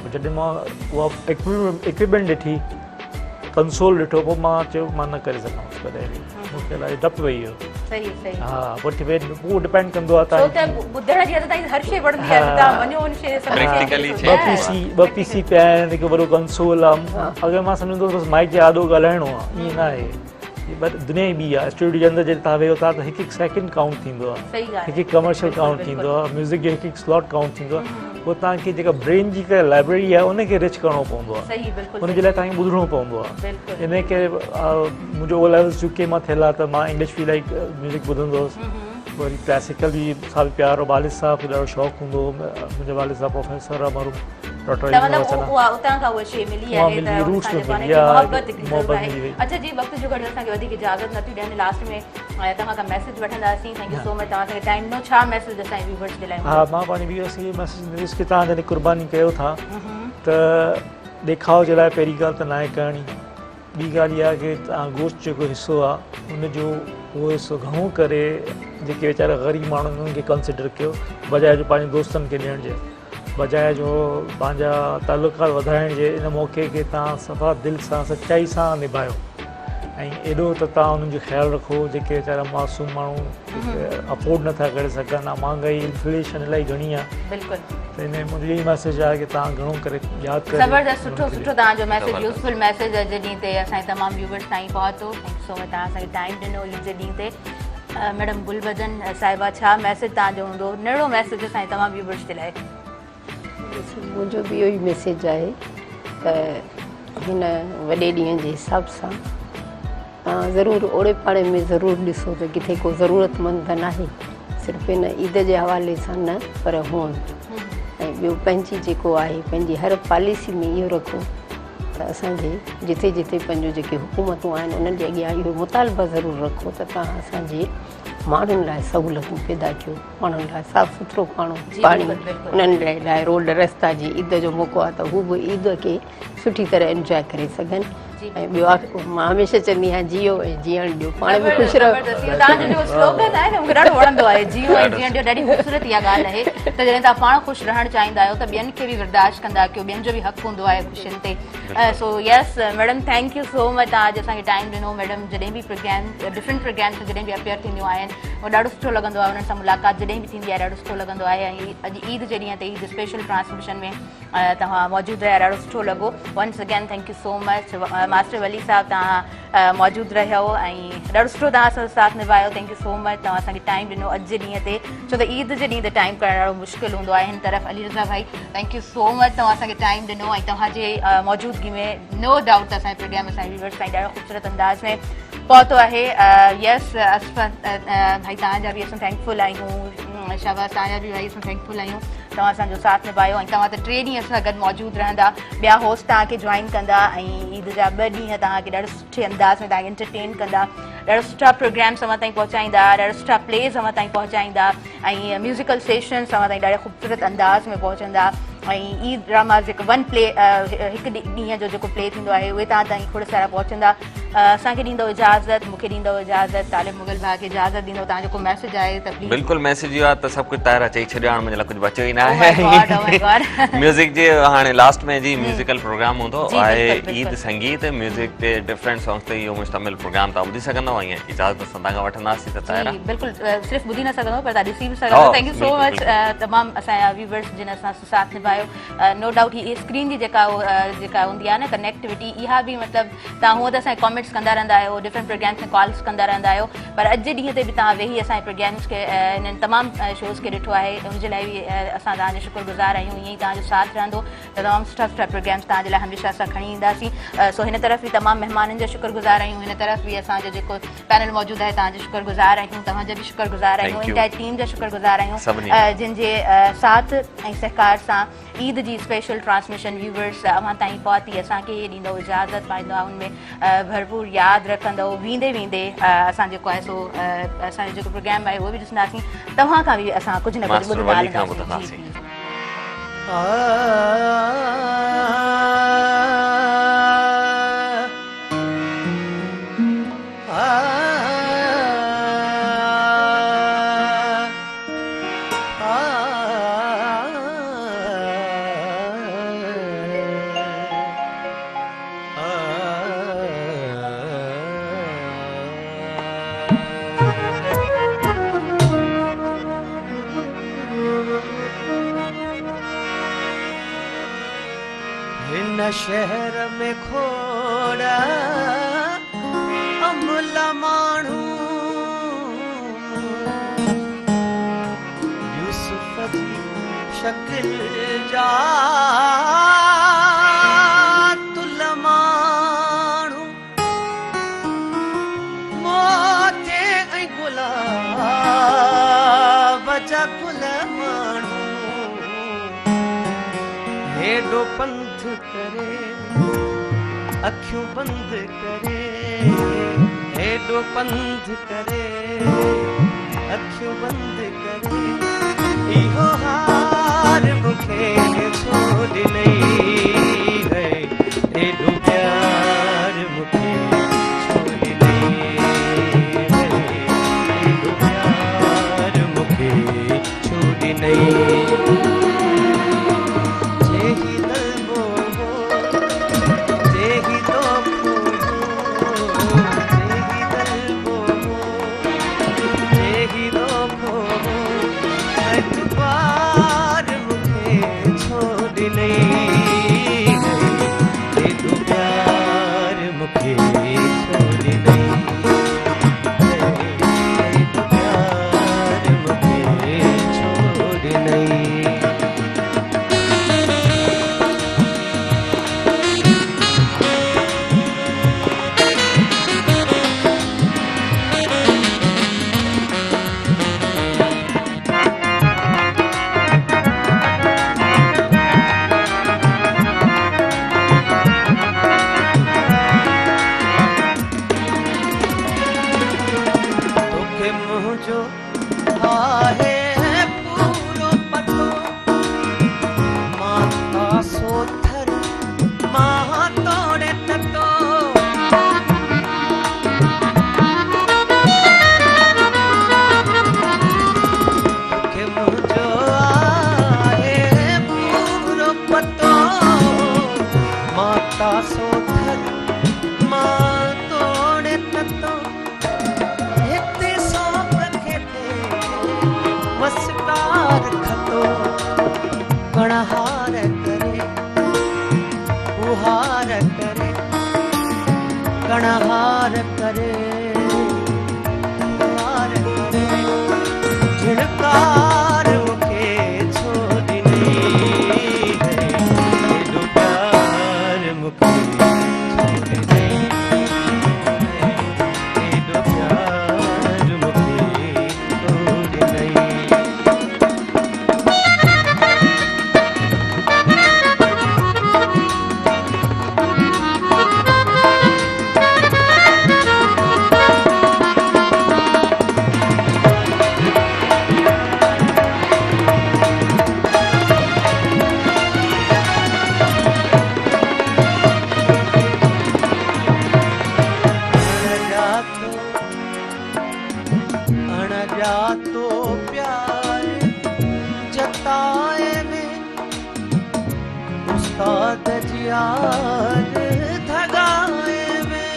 पोइ जॾहिं मां उहा इक्विपमेंट ॾिठी कंसोल ॾिठो पोइ मां चयो मां न करे सघांसि कॾहिं बि मूंखे इलाही डपु वेई वियो सही सही हा पोइ डिपेंड कंदो आहे छो त ॿुधण जी आदत हर शइ वणंदी आहे तव्हां वञो उन शइ सां Practically ॿ PC पिया आहिनि हिकु वॾो कंसोल आहे अगरि मां सम्झंदो बसि माइक जे आॾो ॻाल्हाइणो आहे ईअं न आहे दुनिया ई ॿी आहे स्टूडियो जे अंदरि जॾहिं तव्हां वेहो था त हिकु हिकु सेकेंड काउंट थींदो आहे हिकु कमर्शियल काउंट थींदो आहे म्यूज़िक जो हिकु हिकु स्लॉट काउंट थींदो आहे पोइ तव्हांखे जेका ब्रेन जी का लाइब्रेरी आहे उनखे रिच करिणो पवंदो आहे उनजे लाइ तव्हांखे ॿुधणो पवंदो आहे इन करे मुंहिंजो ओ लेवल्स UK मां थियल आहे त मां इंग्लिश बि इलाही म्यूज़िक ॿुधंदो हुउसि वरी क्लासिकल बि साल प्यारो वालिद साहब खे ॾाढो शौक़ु हूंदो हो मुंहिंजे वालिद साहब प्रोफेसर आहे मरूम डॉक्टर अच्छा जी वक़्त जो घड़ी असांखे वधीक इजाज़त नथी ॾियनि लास्ट में तव्हां खां मैसेज वठंदासीं थैंक यू सो मच तव्हांखे टाइम ॾिनो छा मैसेज असांजे व्यूअर्स जे लाइ हा मां पंहिंजी व्यूअर्स खे मैसेज ॾींदुसि की तव्हां जॾहिं क़ुर्बानी कयो था त ॾेखाव जे लाइ पहिरीं ॻाल्हि त न आहे करणी ॿी ॻाल्हि इहा की तव्हां गोश्त जेको हिसो आहे उनजो उहो हिसो घणो करे जेके वीचारा ग़रीब माण्हू उन्हनि खे कंसिडर कयो बजाए जो पंहिंजे दोस्तनि खे ॾियण जे बजाए जो पंहिंजा तालुकात वधाइण जे इन मौक़े खे तव्हां सफ़ा दिलि सां सचाई सां निभायो ऐं एॾो त तव्हां उन्हनि जो ख़्यालु रखो जेके वीचारा मासूम माण्हू अफोर्ड नथा करे सघनि महांगाई इन्फ्लेशन इलाही घणी आहे बिल्कुलु त इन मुंहिंजो इहो मैसेज आहे की तव्हां घणो करे यादि कयो ज़बरदस्त सुठो सुठो तव्हांजो मैसेज यूज़फुल मैसेज अॼु ॾींहं ते असांजे तमामु व्यूअर्स ताईं पहुतो थैंक सो मच तव्हां असांखे टाइम ॾिनो ईद जे ॾींहं ते मैडम गुलबदन साहिबा छा मैसेज तव्हांजो हूंदो नहिड़ो मैसेज असांजे तमामु व्यूअर्स जे लाइ मुंहिंजो बि इहो ई मैसेज आहे त हिन वॾे ॾींहं जे हिसाब सां तव्हां ज़रूरु ओड़े पाड़े में ज़रूरु ॾिसो त किथे को ज़रूरतमंद त नाहे सिर्फ़ु हिन ईद जे हवाले सां न पर हुअणु ऐं ॿियो पंहिंजी जेको आहे पंहिंजी हर पॉलिसी में इहो रखो त असांजे जिथे जिथे पंहिंजो जेके हुकूमतूं आहिनि उन्हनि जे अॻियां इहो मुतालबा ज़रूरु रखो त तव्हां असांजे माण्हुनि लाइ सहूलियतूं पैदा कयो माण्हुनि लाइ साफ़ु सुथिरो पाणी उन्हनि लाइ रोड रस्ता जी ईद जो मौक़ो आहे त हू बि ईद खे सुठी तरह इंजॉय करे सघनि ऐं ॿियो मां हमेशह चवंदी आहियां जियो ऐं जीअण ॾियो पाण बि ख़ुशि रहो तव्हांजो स्लोगन आहे न मूंखे ॾाढो वणंदो आहे जियो ऐं जीअण ॾियो ॾाढी ख़ूबसूरत इहा ॻाल्हि आहे त जॾहिं तव्हां पाण ख़ुशि रहणु चाहींदा आहियो त ॿियनि खे बि बर्दाश्त कंदा कयो ॿियनि जो बि हक़ु हूंदो आहे ख़ुशियुनि ते so yes madam thank you so much तव्हां अॼु असांखे टाइम ॾिनो मैडम जॾहिं बि प्रोग्राम डिफरेंट प्रोग्राम्स जॾहिं बि अपेयर थींदियूं आहिनि उहो ॾाढो सुठो लॻंदो आहे उन्हनि सां मुलाक़ात जॾहिं बि थींदी आहे ॾाढो सुठो लॻंदो आहे ऐं अॼु ईद जे ॾींहं ते ईद स्पेशल ट्रांसमिशन में तव्हां मौजूदु रहिया ॾाढो सुठो लॻो once again thank you so much master Wali साहब तव्हां मौजूदु रहियो ऐं ॾाढो सुठो तव्हां असां साथ निभायो थैंक यू सो मच तव्हां असांखे टाइम ॾिनो अॼु जे ॾींहं ते छो त ईद जे ॾींहं ते टाइम करणु ॾाढो मुश्किल हूंदो आहे हिन तरफ़ अली रज़ा भाई थैंक यू सो मच तव्हां असांखे टाइम ॾिनो ऐं तव्हांजे मौजूदगी में नो डाउट असांजे प्रोग्राम असांजे व्यूअर्स ताईं ॾाढो ख़ूबसूरत अंदाज़ में पहुतो आहे यस असफत भाई तव्हांजा बि असां थैंकफुल आहियूं शाबाश तव्हांजा बि भाई असां थैंकफुल आहियूं तव्हां असांजो साथ निभायो ऐं तव्हां त 3 ॾींहं असां गॾु मौजूदु रहंदा ॿिया होस्ट तव्हांखे जॉइन कंदा ऐं ईद जा 2 ॾींहं तव्हांखे ॾाढे सुठे अंदाज़ में तव्हांखे एंटरटेन कंदा ॾाढा सुठा प्रोग्राम्स अव्हां ताईं पहुचाईंदा ॾाढा सुठा प्लेस अव्हां ताईं पहुचाईंदा ऐं म्यूज़िकल सेशन्स अव्हां ताईं ॾाढे ख़ूबसूरत अंदाज़ में पहुचंदा ऐं ईद ड्रामा जेको हिकु ॾींहं जो जेको प्ले थींदो आहे उहे तव्हां ताईं खोड़ सारा पहुचंदा असांखे ॾींदो इजाज़त मूंखे ॾींदो इजाज़त तालिब मुगल भाउ खे इजाज़त ॾींदो तव्हां जेको मैसेज आहे त प्लीज़ बिल्कुलु मैसेज इहो आहे त सभु कुझु तारा चई छॾियो हाणे मुंहिंजे लाइ कुझु बचियो ई न आहे म्यूज़िक जे हाणे लास्ट में जी म्यूज़िकल प्रोग्राम हूंदो आहे ईद संगीत म्यूज़िक ते डिफरेंट सॉन्ग्स ते इहो मुश्तमिल प्रोग्राम तव्हां ॿुधी सघंदव ईअं इजाज़त असां तव्हां खां वठंदासीं त तारा बिल्कुलु सिर्फ़ु ॿुधी न सघंदो पर तव्हां ॾिसी बि सघंदो थैंक यू सो मच तमामु असांजा व्यूवर्स जिन असां साथ निभायो नो डाउट ही स्क्रीन जी जेका हूंदी आहे न कनेक्टिविटी इहा बि मतिलबु तव्हां हूअं त असांजे कॉमेंट कमेंट्स कंदा रहंदा आहियो, डिफरेंट प्रोग्राम्स में कॉल्स कंदा रहंदा आहियो, पर अॼु जे ॾींहं ते बि तव्हां वेही असांजे प्रोग्राम्स खे इन्हनि तमामु शोज़ खे ॾिठो आहे, उनजे लाइ बि असां तव्हांजो शुक्रगुज़ार आहियूं। ईअं ई तव्हांजो साथ रहंदो त तमामु सुठा सुठा प्रोग्राम्स तव्हांजे लाइ हमेशह असां खणी ईंदासीं। सो हिन तरफ़ बि तमामु महिमाननि जो शुक्रगुज़ार आहियूं, हिन तरफ़ बि असांजो जेको पैनल मौजूदु आहे तव्हांजो शुक्रगुज़ार आहियूं, तव्हांजा बि शुक्रगुज़ार आहियूं, इंटायर टीम जा शुक्रगुज़ार आहियूं जिन जे साथ ऐं सहकार सां ईद जी स्पेशल ट्रांसमिशन व्यूवर्स अवां ताईं पहुती असांखे ॾींदो इजाज़त, पाईंदो आहे उनमें भरपूर यादि रखंदो, वेंदे वेंदे असां जेको आहे सो असांजो जेको प्रोग्राम आहे उहो बि ॾिसंदासीं, तव्हां खां बि असां कुझु न कुझु ॿुधंदासीं। शहर में खोड़ा अमला माण्हू यूसुफ जी शकिल जा तुल माण्हू मोते ऐं गुलाब जा गुल माण्हू हेॾो पंथ करे अखियूं बंद करे, हेॾो पंध करे अखियूं बंद करे, इहो हार मूंखे छो ॾिनई है, हेॾो प्यार मूंखे छो ॾिनई है, हेॾो प्यार मूंखे छो ॾिनई। कणहार करे हार करे झिड़कार मूंखे छो ॾिनी है हेॾो प्यार मूंखे छो ॾिनी हेॾो प्यार मूंखे छो ॾिनी तो प्यार जताए में उस्ताद जियार धगाए में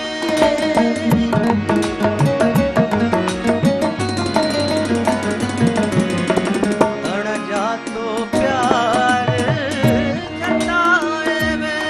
अणजा तो प्यार जताए में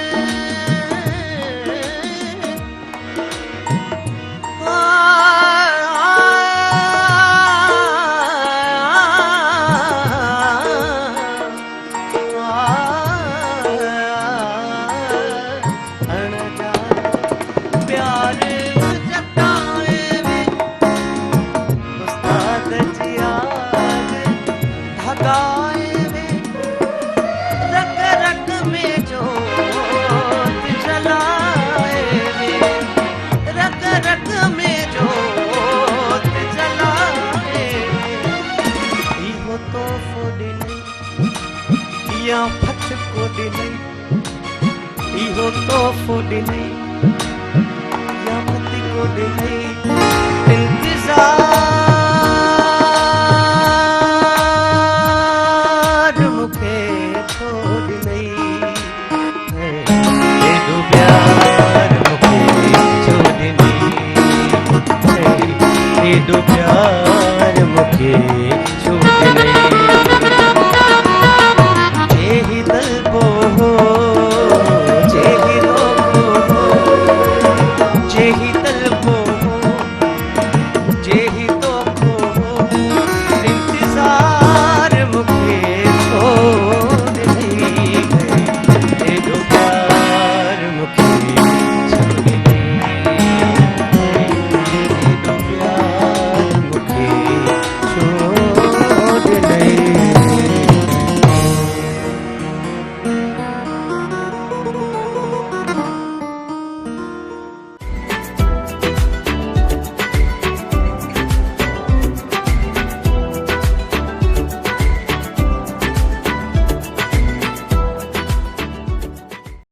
को ॾिनई इहो तोहफ़ो ॾिनई यामत को ॾिनई इंतज़ार मूंखे छो ॾिनई एॾो प्यार मूंखे छो ॾिनई एॾो प्यार मूंखे